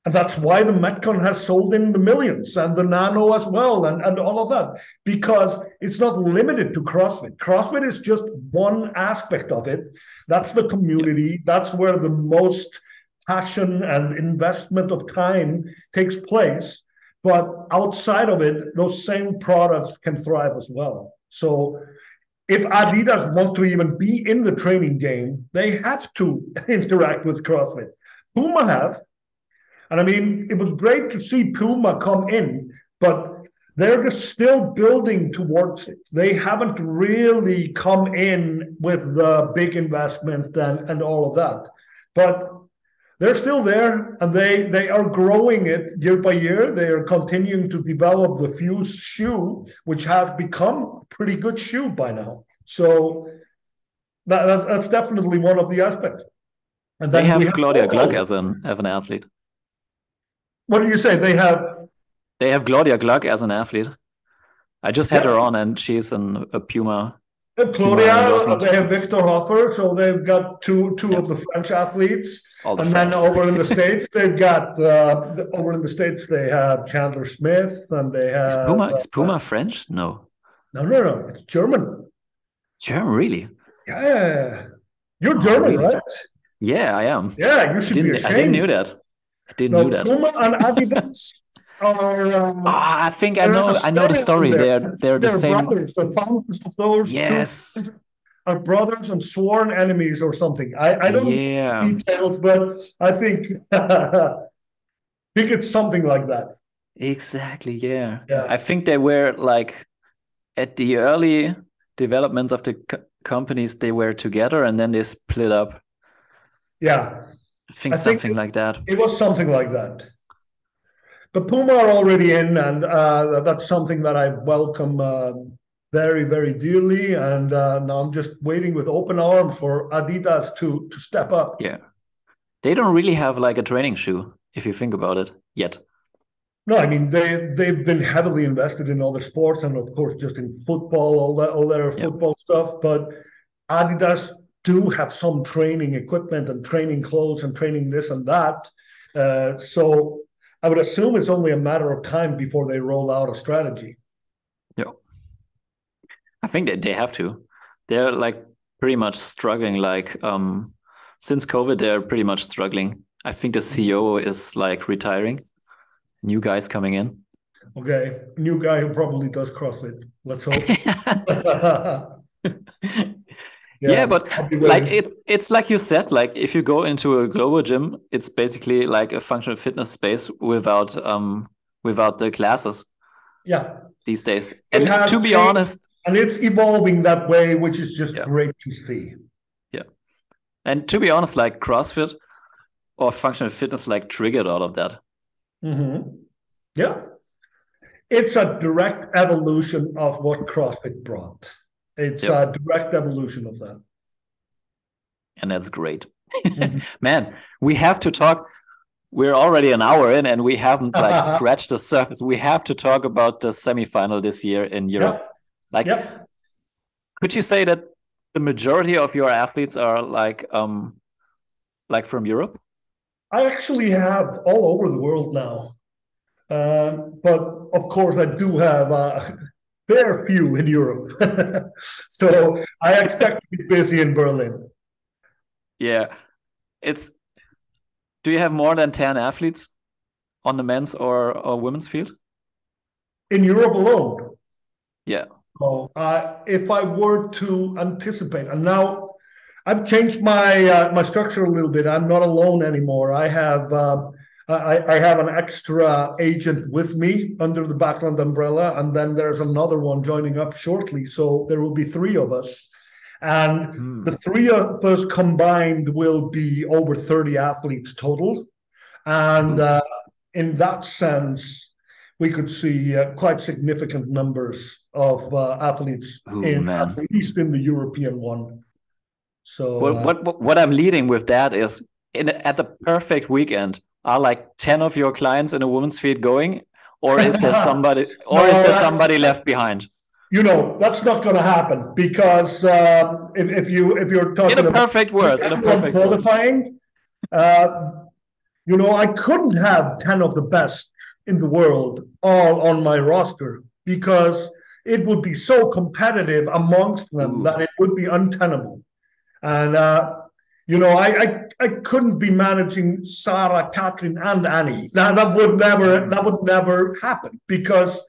And that's why the Metcon has sold in the millions, and the Nano as well, and all of that, because it's not limited to CrossFit. CrossFit is just one aspect of it. That's the community. That's where the most passion and investment of time takes place. But outside of it, those same products can thrive as well. So if Adidas want to even be in the training game, they have to interact with CrossFit. Puma have. And I mean, it was great to see Puma come in, but they're just still building towards it. They haven't really come in with the big investment and all of that. But they're still there, and they are growing it year by year. They are continuing to develop the Fuse shoe, which has become a pretty good shoe by now. So that's definitely one of the aspects. And then they have Claudia Gluck as an athlete. What do you say? They have Claudia Gluck as an athlete. I just had her on, and she's a Puma. Claudia, they have Victor Hoffer, so they've got two of the French athletes. And then over in the States, they've got over in the States they have Chandler Smith, and they have is Puma French? No, it's German. German, really? Yeah, you're German, really? Right? Yeah, I am. Yeah, you should be ashamed. I didn't know that. Puma and Adidas are. I think I know the story. They're the same. Brothers. The founders of those two are brothers and sworn enemies or something. I don't know details, but I think it's something like that. Exactly. Yeah. I think they were like at the early developments of the companies. They were together, and then they split up. Yeah. I think something like that. It was something like that. But Puma are already in, and that's something that I welcome very, very dearly. And now I'm just waiting with open arms for Adidas to step up. Yeah. They don't really have like a training shoe, if you think about it, yet. No, I mean, they've been heavily invested in other sports, and of course, just in football, all their football stuff. But Adidas do have some training equipment and training clothes and training this and that. So I would assume it's only a matter of time before they roll out a strategy. Yeah. I think that they have to. They're like pretty much struggling. Like since COVID, they're pretty much struggling. I think the CEO is like retiring. New guys coming in. Okay. New guy who probably does CrossFit. Let's hope. Yeah, but like it's like you said, like if you go into a global gym, it's basically like a functional fitness space without the classes. Yeah. These days. And to be honest. And it's evolving that way, which is just great to see. Yeah. And to be honest, like CrossFit or functional fitness like triggered all of that. Mm-hmm. Yeah. It's a direct evolution of what CrossFit brought. It's a direct evolution of that. And that's great. Mm-hmm. Man, we have to talk. We're already an hour in and we haven't like scratched the surface. We have to talk about the semifinal this year in Europe. Could you say that the majority of your athletes are like from Europe? I actually have all over the world now. But of course I do have fair few in Europe. So I expect to be busy in Berlin. Yeah. Do you have more than 10 athletes on the men's or women's field? In Europe alone? Yeah. So, if I were to anticipate, and now I've changed my structure a little bit. I'm not alone anymore. I have an extra agent with me under the Backland umbrella, and then there's another one joining up shortly. So there will be 3 of us. And the 3 of us combined will be over 30 athletes total. And in that sense, we could see quite significant numbers of athletes, at least in the European one. So what I'm leading with that is at the perfect weekend, are like 10 of your clients in a women's field going, or is there somebody somebody left behind? You know, that's not going to happen because if you're talking in a perfect world, qualifying, you know, I couldn't have 10 of the best in the world all on my roster because it would be so competitive amongst them that it would be untenable. And you know, I couldn't be managing Sarah, Katrin, and Annie. That would never happen because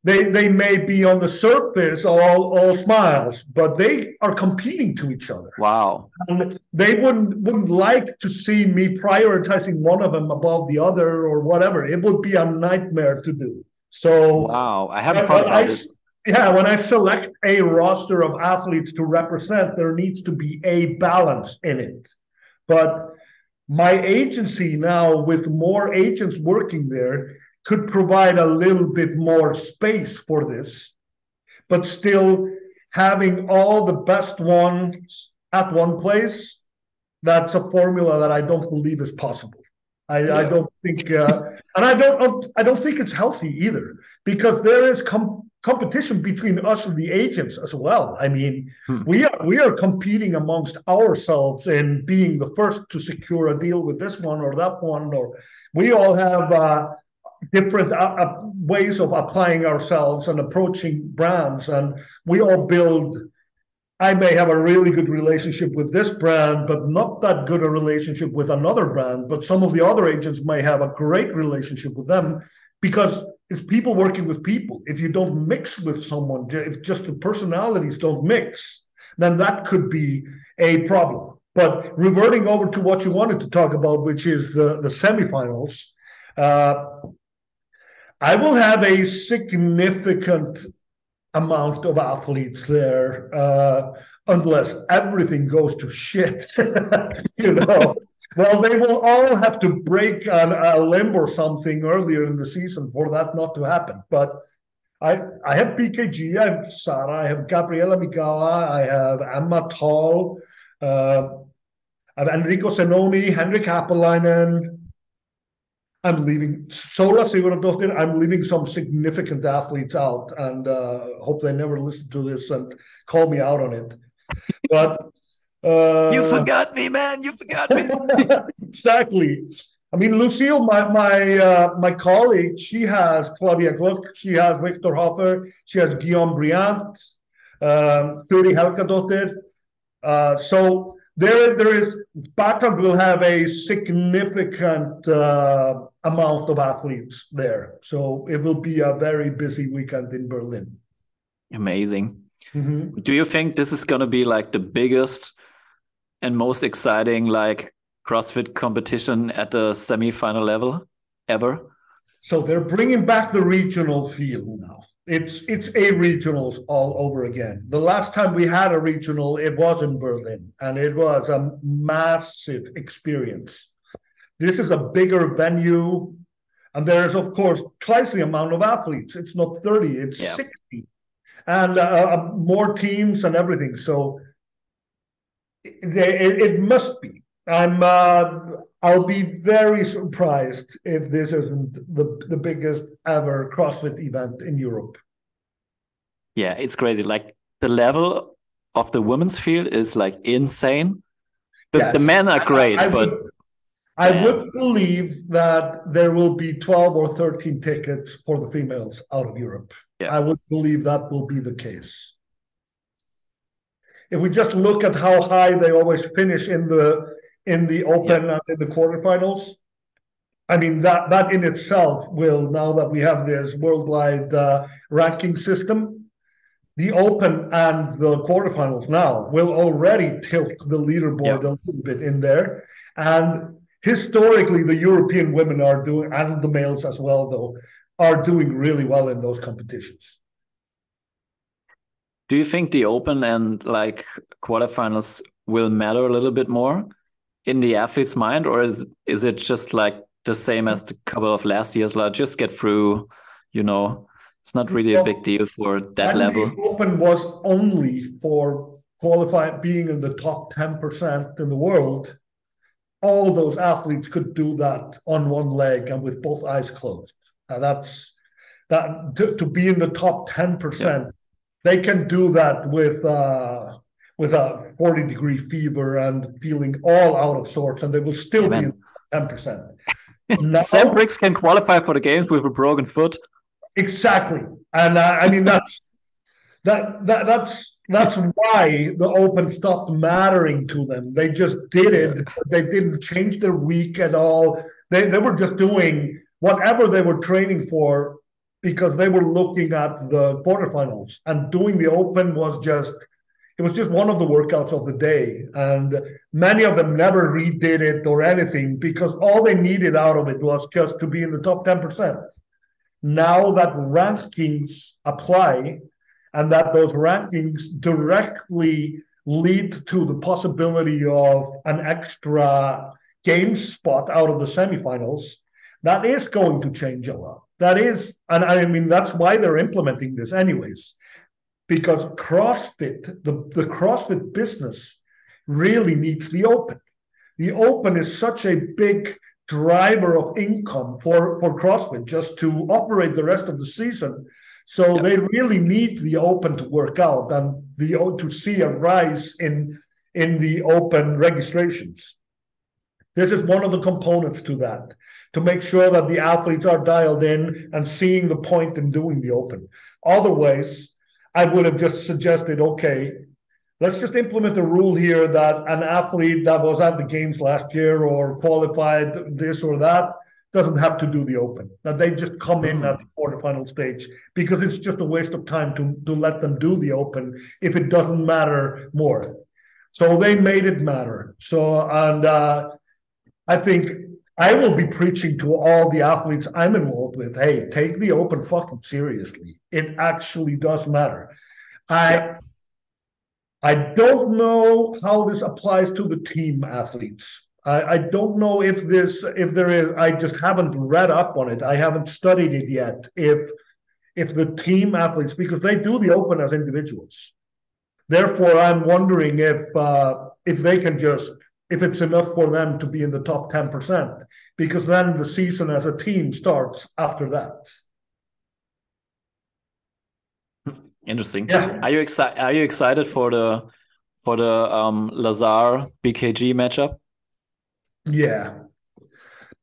they may be on the surface all smiles, but they are competing to each other. Wow. And they wouldn't like to see me prioritizing one of them above the other or whatever. It would be a nightmare to do. So Wow, I haven't when, thought when I about it. yeah, when I select a roster of athletes to represent, there needs to be a balance in it. But my agency now, with more agents working there, could provide a little bit more space for this, but still having all the best ones at one place. That's a formula that I don't believe is possible. I Yeah. don't think, and I don't think it's healthy either, because there is competition between us and the agents as well. I mean, Hmm. we are competing amongst ourselves in being the first to secure a deal with this one or that one, or we all have different ways of applying ourselves and approaching brands, and we all build. I may have a really good relationship with this brand, but not that good a relationship with another brand. But some of the other agents may have a great relationship with them, because it's people working with people. If you don't mix with someone, if just the personalities don't mix, then that could be a problem. But reverting over to what you wanted to talk about, which is the semifinals, uh, I will have a significant amount of athletes there, unless everything goes to shit. you know, well, they will all have to break a limb or something earlier in the season for that not to happen. But I have BKG, I have Sara, I have Gabriela Migawa, I have Emma Tall, I have Enrico Senoni, Henrik Happelainen. I'm leaving Sola Sigurdardottir. I'm leaving some significant athletes out, and hope they never listen to this and call me out on it. But You forgot me, man. You forgot me. exactly. I mean, Lucille, my colleague, she has Claudia Gluck, she has Victor Hoffer, she has Guillaume Briand, Thuri Helgadottir. So there is Batak will have a significant amount of athletes there. So it will be a very busy weekend in Berlin. Amazing. Mm-hmm. Do you think this is going to be like the biggest and most exciting like CrossFit competition at the semi-final level ever? So they're bringing back the regional feel now. It's a regionals all over again. The last time we had a regional, it was in Berlin, and it was a massive experience. This is a bigger venue, and there's, of course, twice the amount of athletes. It's not 30, it's 60, and more teams and everything. So it must be. I'll be very surprised if this isn't the biggest ever CrossFit event in Europe. Yeah, it's crazy. Like the level of the women's field is like insane. The men are great, I would believe that there will be 12 or 13 tickets for the females out of Europe. Yeah. I would believe that will be the case. If we just look at how high they always finish in the open and in the quarterfinals, I mean, that in itself will, now that we have this worldwide ranking system, the open and the quarterfinals now will already tilt the leaderboard a little bit in there. And historically, the European women are doing, and the males as well, though, are doing really well in those competitions. Do you think the open and like quarterfinals will matter a little bit more in the athlete's mind, or is it just like the same as the couple of last years? Like just get through, it's not really a big deal for that level. The open was only for qualifying, being in the top 10% in the world. All those athletes could do that on one leg and with both eyes closed. To be in the top 10%. They can do that with a 40-degree fever and feeling all out of sorts, and they will still be in 10%. Now, Sam Briggs can qualify for the games with a broken foot. Exactly, and I mean that's why the open stopped mattering to them. They just did it. They didn't change their week at all. They were just doing whatever they were training for, because they were looking at the quarterfinals, and doing the open was just one of the workouts of the day. And many of them never redid it or anything, because all they needed out of it was just to be in the top 10%. now that rankings apply and that those rankings directly lead to the possibility of an extra game spot out of the semifinals, that is going to change a lot. That is, and I mean, that's why they're implementing this anyways, because CrossFit, the CrossFit business really needs the Open. The Open is such a big driver of income for CrossFit just to operate the rest of the season. So they really need the Open to work out and to see a rise in the Open registrations. This is one of the components to that, to make sure that the athletes are dialed in and seeing the point in doing the Open. Otherwise, I would have just suggested, okay, let's just implement a rule here that an athlete that was at the games last year or qualified this or that doesn't have to do the Open, that they just come in at the quarterfinal stage, because it's just a waste of time to let them do the Open if it doesn't matter more. So they made it matter. So, and I think I will be preaching to all the athletes I'm involved with, hey, take the Open fucking seriously. It actually does matter. I don't know how this applies to the team athletes. I don't know if there is, I just haven't read up on it. I haven't studied it yet. If the team athletes, because they do the Open as individuals. Therefore, I'm wondering if they can just, if it's enough for them to be in the top 10%, because then the season as a team starts after that. Interesting. Yeah. Are you excited for the Lazar BKG matchup? Yeah,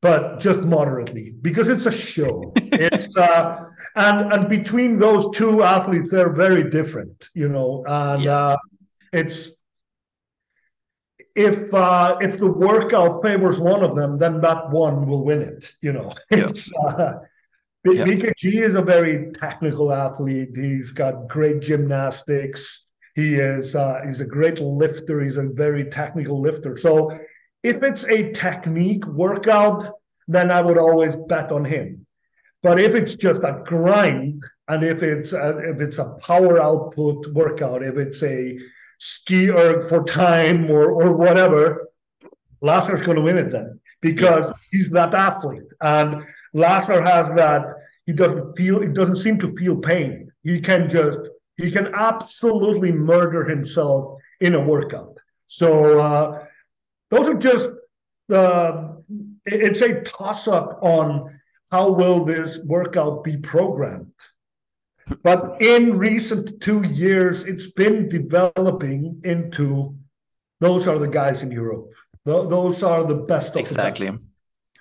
but just moderately, because it's a show. It's and between those two athletes, they're very different, you know. And it's if the workout favors one of them, then that one will win it, you know. It's BKG is a very technical athlete. He's got great gymnastics. He's a great lifter. He's a very technical lifter. So if it's a technique workout, then I would always bet on him. But if it's just a grind, and if it's a power output workout, if it's a ski erg for time or whatever, Lasser's going to win it then, because he's that athlete. And Lasser has that, he doesn't seem to feel pain. He can absolutely murder himself in a workout. So those are just, it's a toss-up on how will this workout be programmed. But in recent 2 years, it's been developing into, those are the guys in Europe. Those are the best of exactly. the best.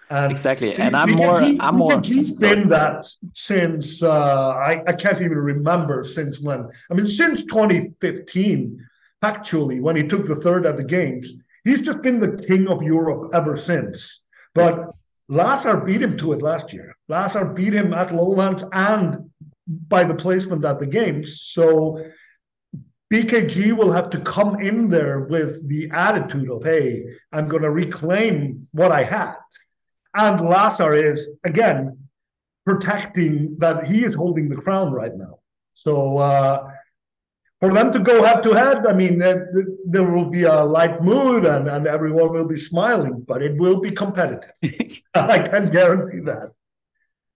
And exactly. And I'm more. BKG's been that since, I can't even remember since when. I mean, since 2015, factually, when he took the third at the games. He's just been the king of Europe ever since. But Lasser beat him to it last year. Lasser beat him at Lowlands and by the placement at the games. So BKG will have to come in there with the attitude of, hey, I'm going to reclaim what I had. And Lasser is, again, protecting that he is holding the crown right now. So for them to go head-to-head, I mean, there will be a light mood and everyone will be smiling, but it will be competitive. I can guarantee that.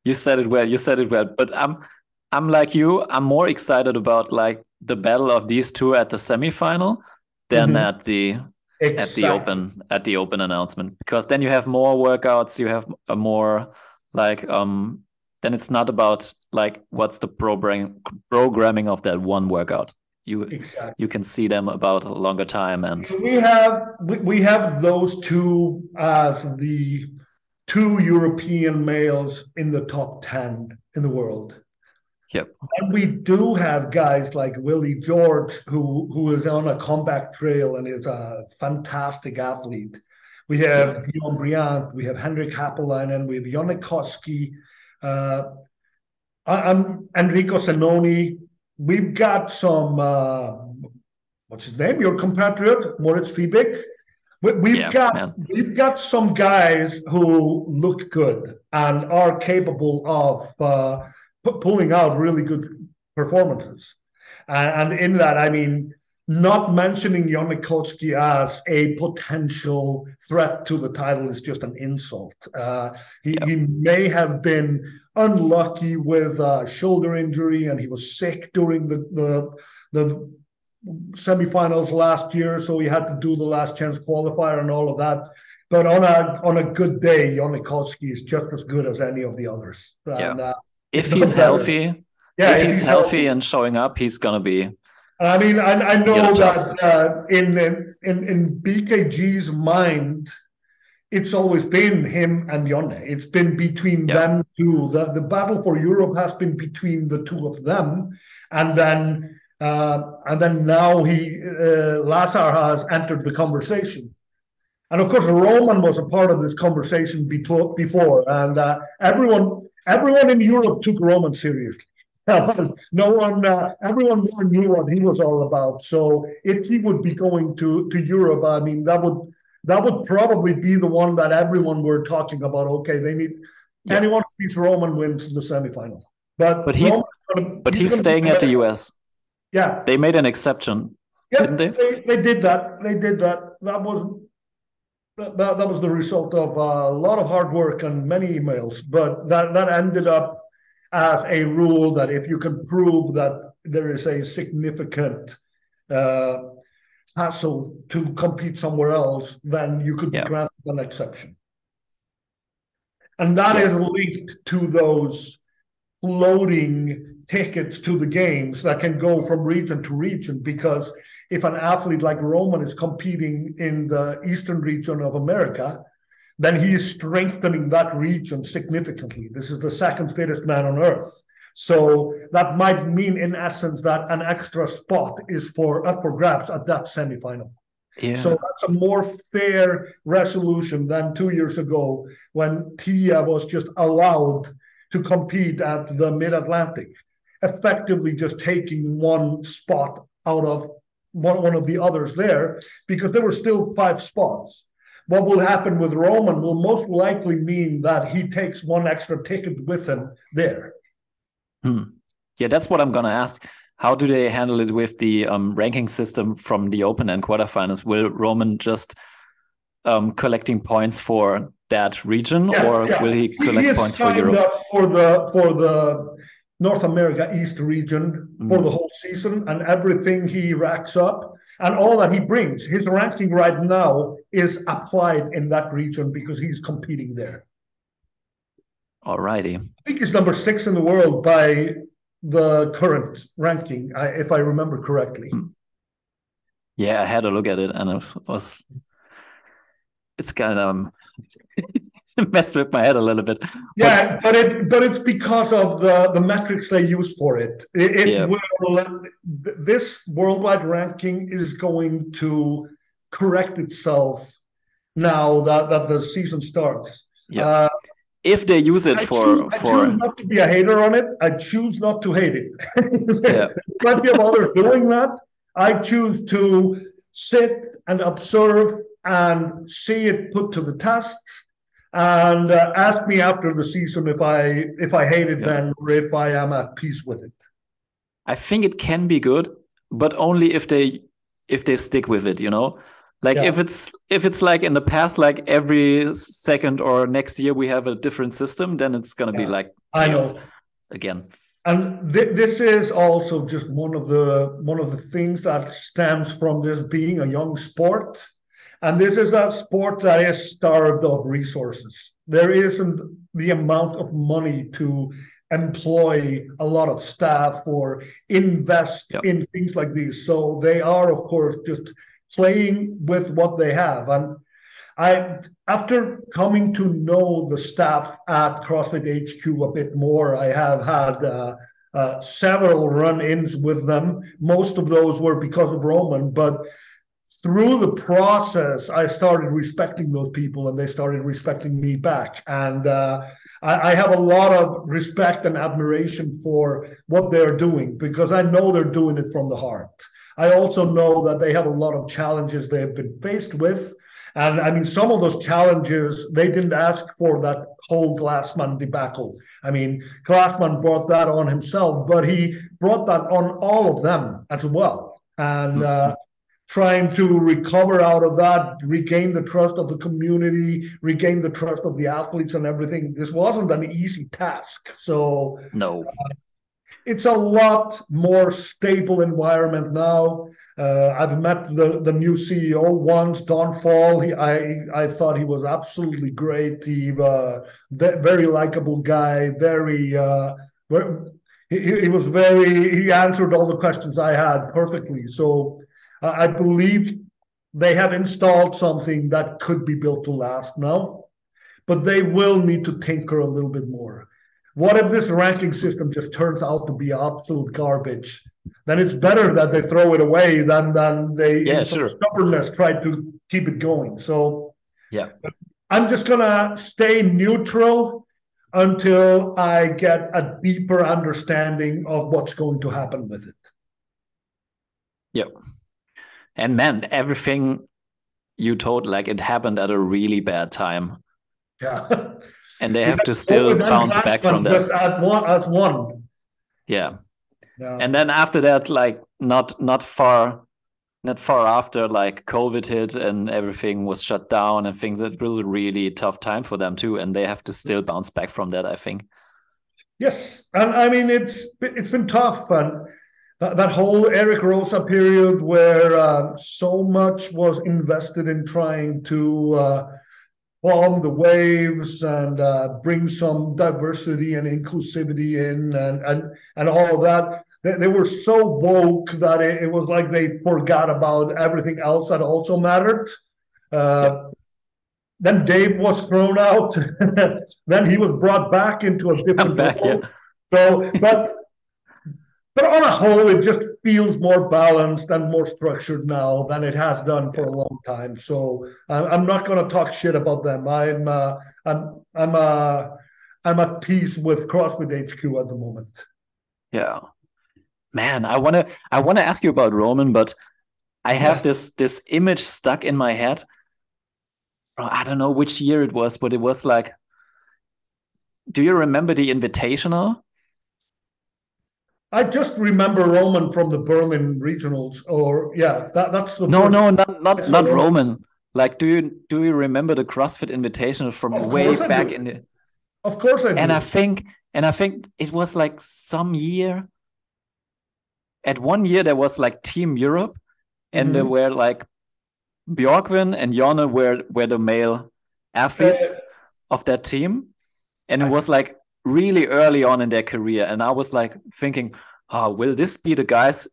You said it well. But I'm like you. I'm more excited about like the battle of these two at the semifinal than at the open announcement, because then you have more workouts. You have a more like then it's not about like what's the programming of that one workout. You can see them about a longer time, and we have those two as the two European males in the top 10 in the world. Yep. And we do have guys like Willie George, who is on a comeback trail and is a fantastic athlete. We have Bjorn Briant, we have Henrik Happelainen, we have Jonne Koski, Enrico Senoni. We've got some, what's his name? Your compatriot, Moritz Fiebig. We've got some guys who look good and are capable of pulling out really good performances. And in that, I mean, not mentioning Jonne Koski as a potential threat to the title is just an insult. He may have been unlucky with a shoulder injury, and he was sick during the semifinals last year, so he had to do the last chance qualifier and all of that. But on a good day, Jonne Koski is just as good as any of the others. And, if he's healthy, if he's healthy and showing up, he's gonna be. I mean, I know that in BKG's mind, it's always been him and Jonne. It's been between them two. The battle for Europe has been between the two of them, and then now Lazar has entered the conversation. And of course, Roman was a part of this conversation before, and everyone in Europe took Roman seriously. Everyone more knew what he was all about. So if he would be going to Europe, I mean, that would probably be the one that everyone were talking about. Okay, they need anyone who beats Roman wins the semifinal. But he's staying at the US. Yeah, they made an exception, didn't they? They did that. That was the result of a lot of hard work and many emails. But that ended up as a rule that if you can prove that there is a significant hassle to compete somewhere else, then you could be granted an exception. And that is linked to those floating tickets to the games that can go from region to region, because if an athlete like Roman is competing in the Eastern region of America, then he is strengthening that region significantly. This is the second fittest man on earth. So that might mean, in essence, that an extra spot is up for grabs at that semifinal. Yeah. So that's a more fair resolution than 2 years ago when Tia was just allowed to compete at the Mid-Atlantic, effectively just taking one spot out of one of the others there, because there were still 5 spots. What will happen with Roman will most likely mean that he takes one extra ticket with him there. Yeah, that's what I'm going to ask. How do they handle it with the ranking system from the Open and quarterfinals? Will Roman just collecting points for that region, or will he collect points for Europe? Up for the North America East region for the whole season, and everything he racks up and all that he brings, his ranking right now is applied in that region because he's competing there. Alrighty. I think he's number 6 in the world by the current ranking, if I remember correctly. Yeah, I had a look at it, and it's kind of messed with my head a little bit. Yeah, but it's because of the metrics they use for it. This worldwide ranking is going to correct itself now that the season starts. Yeah. If they use it I choose not to be a hater on it. I choose not to hate it. Plenty of others doing that. I choose to sit and observe and see it put to the test, and ask me after the season if I hate it then, or if I am at peace with it. I think it can be good, but only if they stick with it, you know. Like if it's like in the past, like every second or next year we have a different system, then it's gonna be like I know again. And this is also just one of the things that stems from this being a young sport. And this is a sport that is starved of resources. There isn't the amount of money to employ a lot of staff or invest in things like these. So they are, of course, just playing with what they have. And after coming to know the staff at CrossFit HQ a bit more, I have had several run-ins with them. Most of those were because of Roman, but through the process, I started respecting those people, and they started respecting me back. And I have a lot of respect and admiration for what they're doing, because I know they're doing it from the heart. I also know that they have a lot of challenges they have been faced with, And I mean, some of those challenges, they didn't ask for that whole Glassman debacle. I mean, Glassman brought that on himself, but he brought that on all of them as well. And trying to recover out of that, regain the trust of the community, regain the trust of the athletes and everything. This wasn't an easy task. So no, it's a lot more stable environment now. I've met the new CEO once, Don Fall. I thought he was absolutely great. He very likable guy. He was he answered all the questions I had perfectly. So I believe they have installed something that could be built to last now, but they will need to tinker a little bit more. What if this ranking system just turns out to be absolute garbage? Then it's better that they throw it away than they, in some stubbornness, try to keep it going. So I'm just going to stay neutral until I get a deeper understanding of what's going to happen with it. Yep. And man, everything you told, like, it happened at a really bad time. Yeah. And they have to still bounce back from that. As one. Yeah. And then after that, like, not far after, like, COVID hit and everything was shut down and things, it was a really tough time for them too. And they have to still bounce back from that, I think. Yes. And I mean, it's been tough. And that whole Eric Rosa period where so much was invested in trying to calm the waves and bring some diversity and inclusivity in and all of that. They were so woke that it was like they forgot about everything else that also mattered. Then Dave was thrown out. Then he was brought back into a different role. So, but on a whole, it just feels more balanced and more structured now than it has done for a long time. So I'm not going to talk shit about them. I'm at peace with CrossFit HQ at the moment. Yeah, man, I wanna ask you about Roman, but I have this image stuck in my head. I don't know which year it was, but it was like, do you remember the Invitational? I just remember Roman from the Berlin regionals, or that's the not Roman. Like, do you remember the CrossFit Invitational from way back in the? Of course I do. And I think it was like some year. At one year there was like Team Europe, and there were like Björkvin and Jonne were the male athletes of that team, and it was like really early on in their career, and I was like thinking, will this be the guys?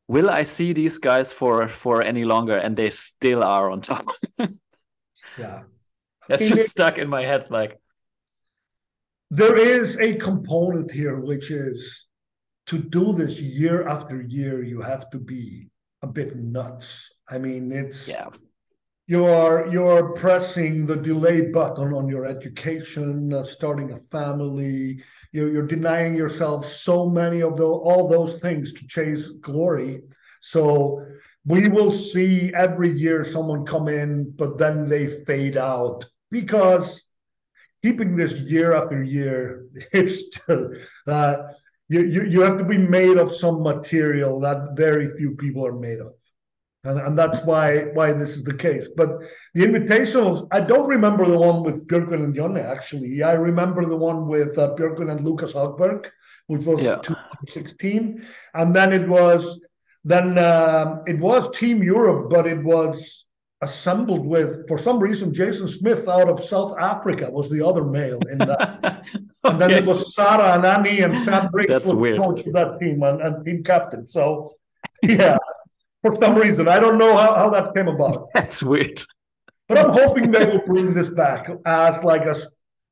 Will I see these guys for any longer? And they still are on top. Yeah, that's just stuck in my head. Like, there is a component here, which is to do this year after year, you have to be a bit nuts. I mean, it's you're pressing the delay button on your education, starting a family. You're denying yourself so many of all those things to chase glory. So we will see every year someone come in, but then they fade out, because keeping this year after year, it's still you have to be made of some material that very few people are made of. And that's why this is the case. But the invitationals, I don't remember the one with Björkvin and Jonne, actually. I remember the one with Björkvin and Lucas Hagberg, which was 2016. And then it was Team Europe, but it was assembled with, for some reason, Jason Smith out of South Africa was the other male in that. And then it was Sarah and Annie and Sam Briggs was coach of that team and team captain. So, yeah. For some reason, I don't know how that came about. That's weird. But I'm hoping they will bring this back as like a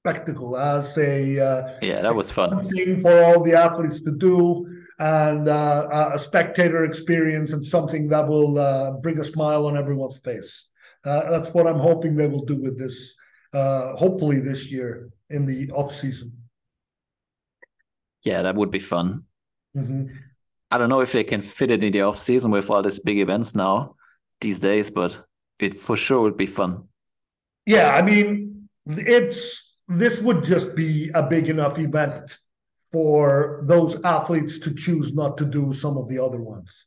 spectacle, as a that was fun thing for all the athletes to do, and a spectator experience, and something that will bring a smile on everyone's face. That's what I'm hoping they will do with this. Hopefully this year in the off season. Yeah, that would be fun. I don't know if they can fit it in the off season with all these big events now these days, but it for sure would be fun. Yeah, I mean, this would just be a big enough event for those athletes to choose not to do some of the other ones.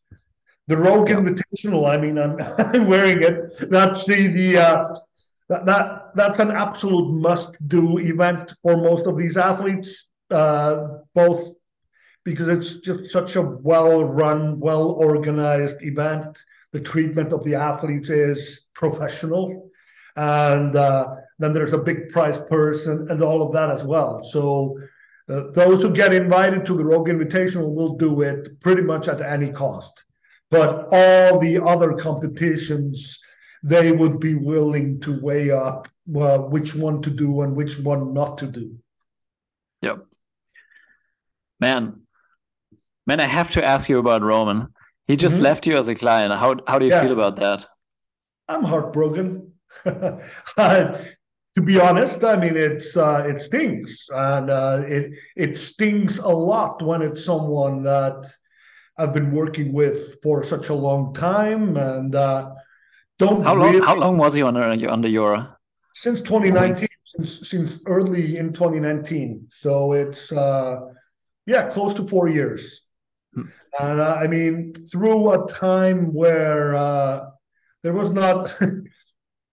The Rogue Invitational, I mean, I'm wearing it. That's that's an absolute must-do event for most of these athletes, both because it's just such a well-run, well-organized event. The treatment of the athletes is professional, and then there's a big prize purse and all of that as well. So those who get invited to the Rogue Invitational will do it pretty much at any cost. But all the other competitions, they would be willing to weigh up which one to do and which one not to do. Yep. Man, I have to ask you about Roman. He just left you as a client. How do you feel about that? I'm heartbroken. To be honest, I mean, it stings, and it stings a lot when it's someone that I've been working with for such a long time, and How long was he under your? Since 2019, since early in 2019. So it's close to 4 years. And I mean, through a time where there was not,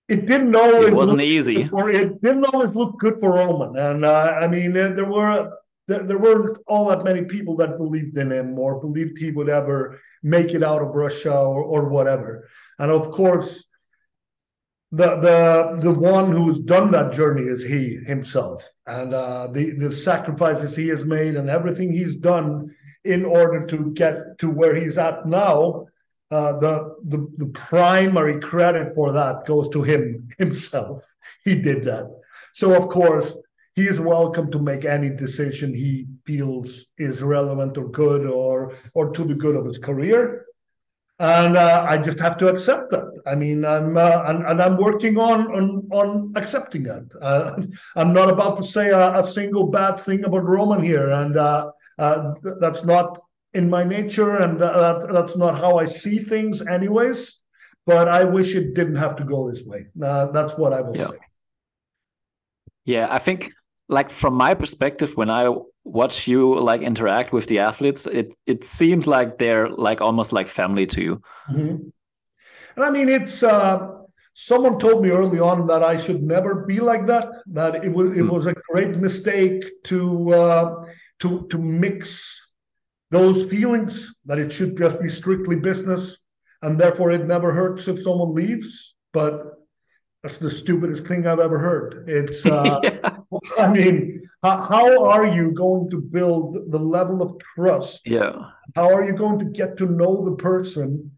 it didn't always. It wasn't easy. It didn't always look good for Roman, and I mean, there weren't all that many people that believed in him or believed he would ever make it out of Russia or whatever. And of course, the one who's done that journey is he himself, and the sacrifices he has made and everything he's done in order to get to where he's at now. The primary credit for that goes to himself. He did that. So of course, he is welcome to make any decision he feels is relevant or good or to the good of his career. And I just have to accept that. I mean, I'm working on accepting that. I'm not about to say a single bad thing about Roman here, and that's not in my nature, and that's not how I see things, anyways. But I wish it didn't have to go this way. That's what I will say. Yeah, I think, like, from my perspective, when I watch you like interact with the athletes, it seems like they're like almost like family to you. And I mean, it's someone told me early on that I should never be like that. That it was a great mistake to mix those feelings. That it should just be strictly business, and therefore it never hurts if someone leaves. But that's the stupidest thing I've ever heard. It's, I mean, how are you going to build the level of trust? Yeah. How are you going to get to know the person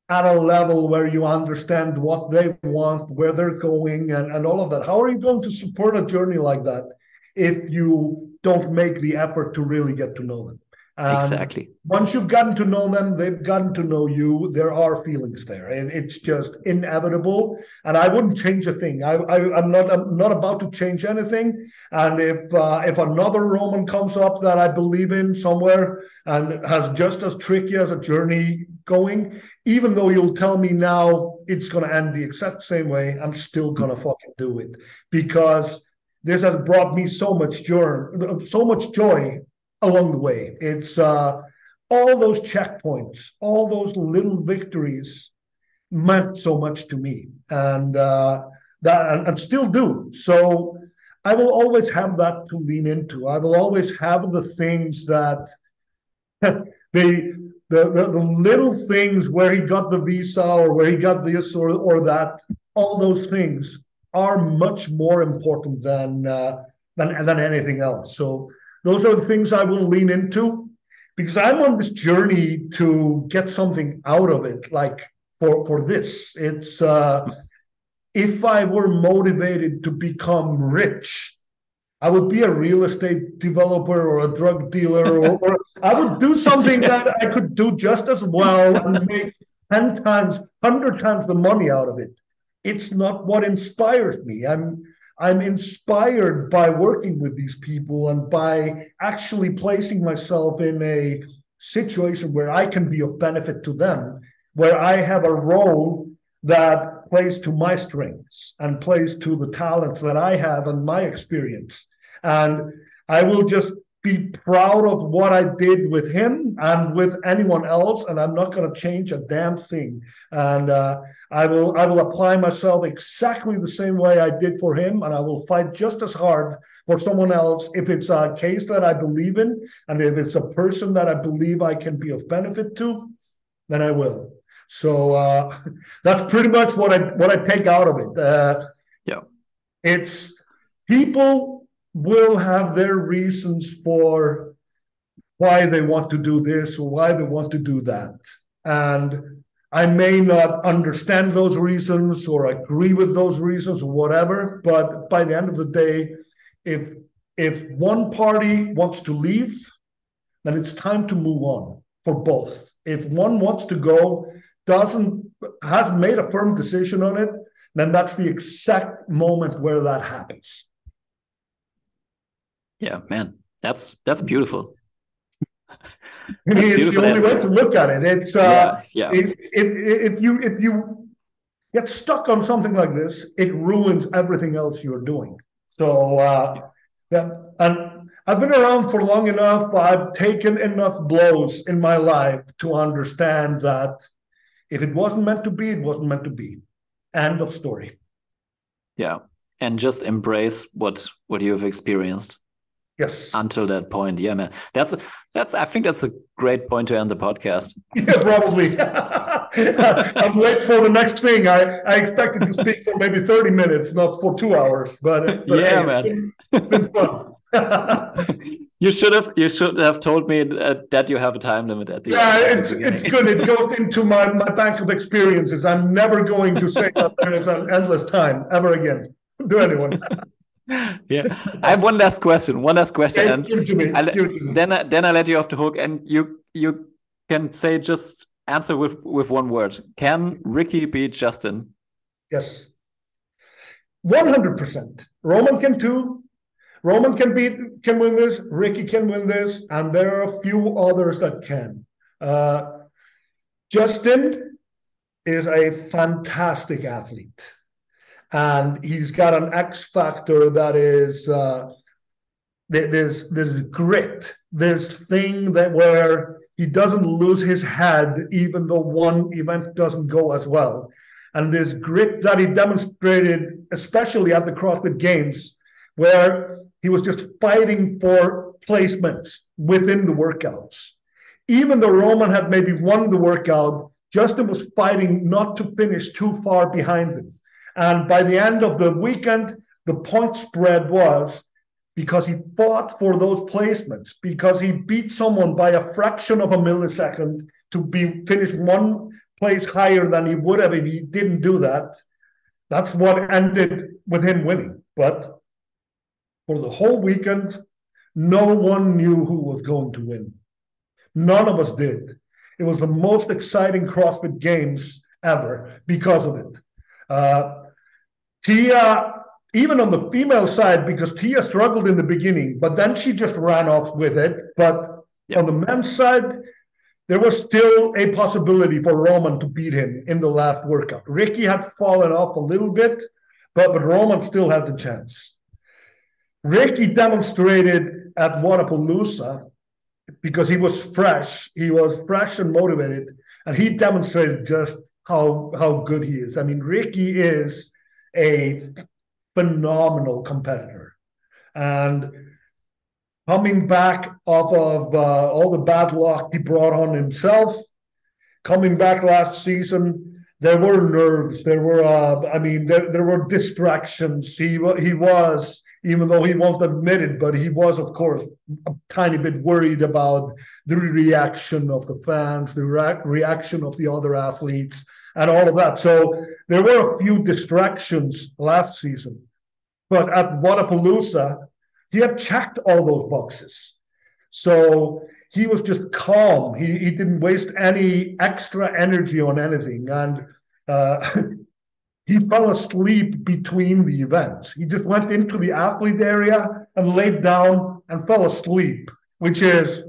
at a level where you understand what they want, where they're going, and all of that? How are you going to support a journey like that if you don't make the effort to really get to know them? Exactly. Once you've gotten to know them, they've gotten to know you. There are feelings there, and it's just inevitable. And I wouldn't change a thing. I'm not about to change anything. And if another Roman comes up that I believe in somewhere and has just as tricky as a journey going, even though you'll tell me now it's going to end the exact same way, I'm still going to fucking do it, because this has brought me so much joy along the way. It's all those checkpoints, all those little victories meant so much to me, and and still do. So I will always have that to lean into. I will always have the things that the little things where he got the visa or where he got this or that. All those things are much more important than anything else. So those are the things I will lean into, because I'm on this journey to get something out of it. Like for this, it's if I were motivated to become rich, I would be a real estate developer or a drug dealer, or I would do something that I could do just as well and make 10 times, 100 times the money out of it. It's not what inspires me. I'm inspired by working with these people and by actually placing myself in a situation where I can be of benefit to them, where I have a role that that plays to my strengths and plays to the talents that I have and my experience. And I will just be proud of what I did with him and with anyone else, and I'm not going to change a damn thing. And I will apply myself exactly the same way I did for him, and I will fight just as hard for someone else if it's a case that I believe in, and if it's a person that I believe I can be of benefit to, then I will. So that's pretty much what I take out of it. Yeah, it's people will have their reasons for why they want to do this or why they want to do that. And I may not understand those reasons or agree with those reasons or whatever, but by the end of the day, if one party wants to leave, then it's time to move on for both. If one wants to go, hasn't made a firm decision on it, then that's the exact moment where that happens. Yeah, man, that's beautiful. It's the only way to look at it. It's yeah. If you get stuck on something like this, it ruins everything else you're doing. So and I've been around for long enough. I've taken enough blows in my life to understand that if it wasn't meant to be, it wasn't meant to be. End of story. Yeah, and just embrace what you've experienced. Yes. Until that point. Yeah, man. I think that's a great point to end the podcast. Yeah, probably. I'm late for the next thing. I expected to speak for maybe 30 minutes, not for 2 hours. But yeah, hey, man. It's been fun. You should have told me that you have a time limit at the end. Yeah, it's good. It goes into my bank of experiences. I'm never going to say that there is an endless time ever again to anyone. Yeah, I have one last question. Yeah, and give it to me. Then I let you off the hook, and you can say just answer with one word. Can Ricky beat Justin? Yes, 100%. Roman can too. Roman can win this. Ricky can win this, and there are a few others that can. Justin is a fantastic athlete. And he's got an X factor that is there's grit, this thing that where he doesn't lose his head even though one event doesn't go as well. And this grit that he demonstrated, especially at the CrossFit Games, where he was just fighting for placements within the workouts. Even though Roman had maybe won the workout, Justin was fighting not to finish too far behind him. And by the end of the weekend, the point spread was because he fought for those placements, because he beat someone by a fraction of a millisecond to finish one place higher than he would have if he didn't do that. That's what ended with him winning. But for the whole weekend, no one knew who was going to win. None of us did. It was the most exciting CrossFit Games ever because of it. Tia, even on the female side, because Tia struggled in the beginning, but then she just ran off with it. But on the men's side, there was still a possibility for Roman to beat him in the last workout. Ricky had fallen off a little bit, but Roman still had the chance. Ricky demonstrated at Wodapalooza because he was fresh. He was fresh and motivated, and he demonstrated just how good he is. I mean, Ricky is a phenomenal competitor. And coming back off of all the bad luck he brought on himself, coming back last season, there were nerves. There were, there were distractions. He was, even though he won't admit it, but he was, of course, a tiny bit worried about the reaction of the fans, the reaction of the other athletes, and all of that. So there were a few distractions last season. But at Wodapalooza, he had checked all those boxes. So he was just calm. He didn't waste any extra energy on anything. And he fell asleep between the events. He just went into the athlete area and laid down and fell asleep, which is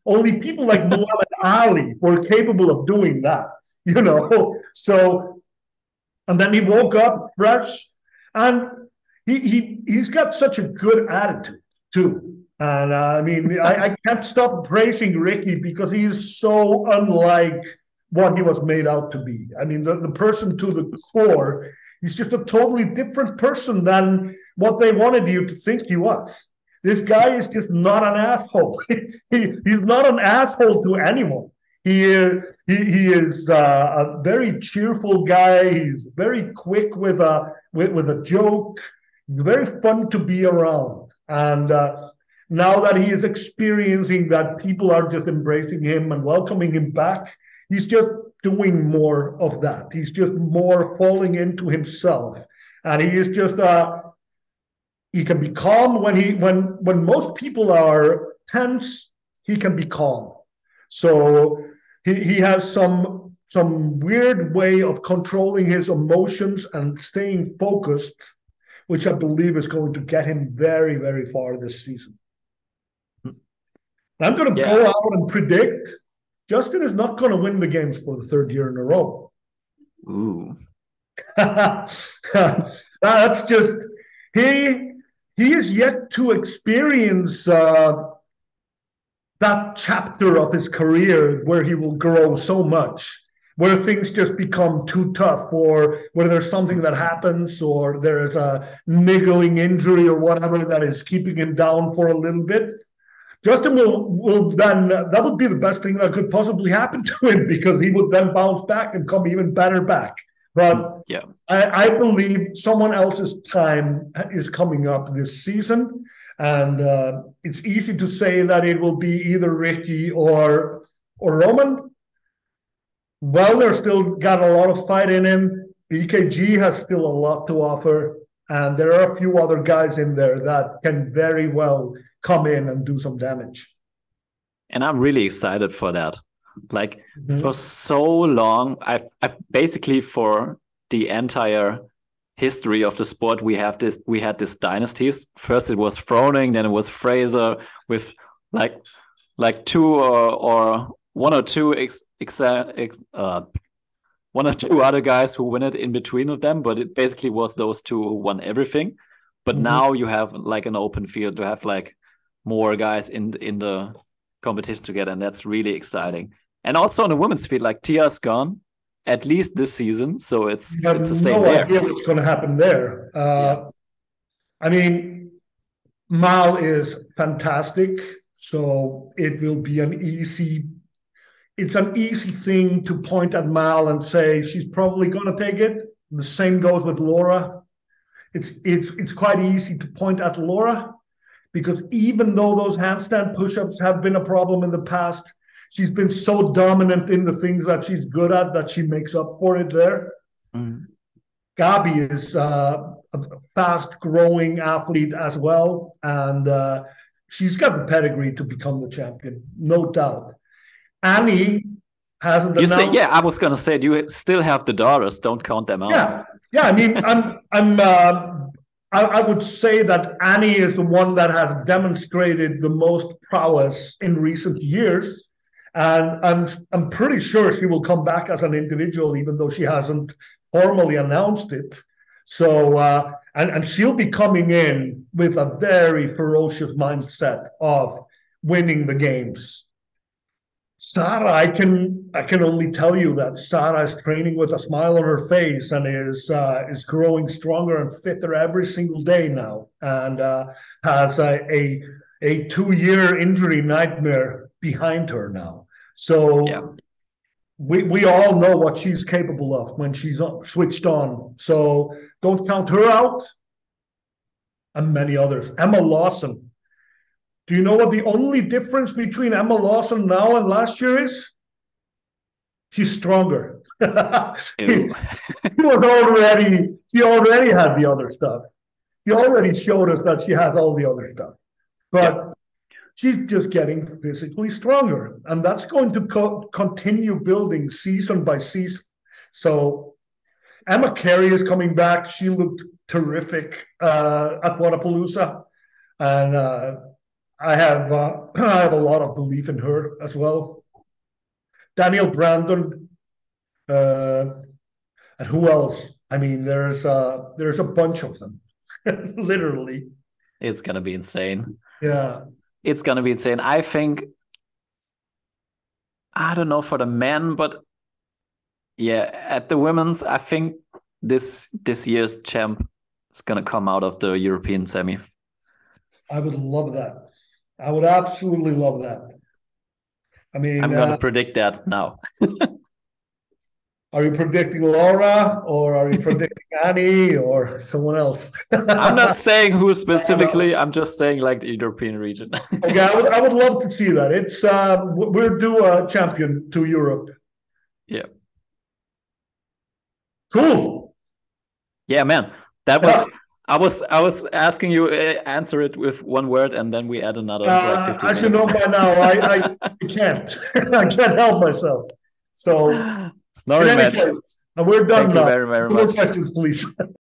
only people like Muhammad Ali were capable of doing that. You know, So, and then he woke up fresh, and he's got such a good attitude too. And I mean, I can't stop praising Ricky because he is so unlike what he was made out to be. I mean, the person to the core, he's just a totally different person than what they wanted you to think he was. This guy is just not an asshole. He's not an asshole to anyone. He is a very cheerful guy. He's very quick with a joke. Very fun to be around. And now that he is experiencing that people are just embracing him and welcoming him back, he's just doing more of that. He's just more falling into himself. And he is just he can be calm when most people are tense, he can be calm. So he has some weird way of controlling his emotions and staying focused, which I believe is going to get him very, very far this season. I'm going to go out and predict Justin is not going to win the games for the third year in a row. Ooh. That's just, he is yet to experience that chapter of his career where he will grow so much, where things just become too tough, or where there's something that happens, or there's a niggling injury or whatever that is keeping him down for a little bit. Justin will then, that would be the best thing that could possibly happen to him, because he would then bounce back and come even better back. But yeah, I believe someone else's time is coming up this season. And it's easy to say that it will be either Ricky or Roman. Well, they're still got a lot of fight in him. BKG has still a lot to offer. And there are a few other guys in there that can very well come in and do some damage. And I'm really excited for that. Like for so long, I've basically, for the entire history of the sport, we had this dynasties. First it was Froning, then it was Fraser, with like two or one or two one or two other guys who win it in between of them, but it basically was those two who won everything. But now you have like an open field to have like more guys in the competition together, and that's really exciting. And also on the women's field, like Tia's gone, at least this season, so it's a safe no there. idea what's going to happen there. I mean, Mal is fantastic, so it will be it's an easy thing to point at Mal and say she's probably going to take it. The same goes with Laura. It's quite easy to point at Laura, because even though those handstand push-ups have been a problem in the past, she's been so dominant in the things that she's good at that she makes up for it there. Gabi is a fast-growing athlete as well, and she's got the pedigree to become the champion, no doubt. Annie hasn't announced. I was going to say, you still have the daughters. Don't count them out. Yeah. I mean, I would say that Annie is the one that has demonstrated the most prowess in recent years, and I'm pretty sure she will come back as an individual, even though she hasn't formally announced it. So, and she'll be coming in with a very ferocious mindset of winning the games. Sarah, I can only tell you that Sarah is training with a smile on her face and is growing stronger and fitter every single day now, and has a 2-year injury nightmare behind her now. So we all know what she's capable of when she's switched on. So don't count her out. And many others. Emma Lawson. Do you know what the only difference between Emma Lawson now and last year is? She's stronger. She already had the other stuff. She already showed us that she has all the other stuff. But she's just getting physically stronger. And that's going to continue building season by season. So Emma Carey is coming back. She looked terrific at Wodapalooza. And I have a lot of belief in her as well. Daniel Brandon, And who else? I mean, there's a bunch of them, literally. It's gonna be insane. Yeah, It's gonna be insane. I think, I don't know for the men, but yeah, at the women's, I think this year's champ is gonna come out of the European semi. I would love that. I would absolutely love that. I mean, I'm gonna predict that now. are you predicting Laura or are you predicting Annie or someone else? I'm not saying who specifically. I'm just saying like the European region. Okay, I would love to see that. It's we're due a champion to Europe. Yeah. Cool. Yeah, man. That was I was asking you answer it with one word, and then we add another like 15 as you know by now, I can't. I can't help myself. So, in Snorri, any man. case, we're done Thank you now. very, very No more much. questions, please.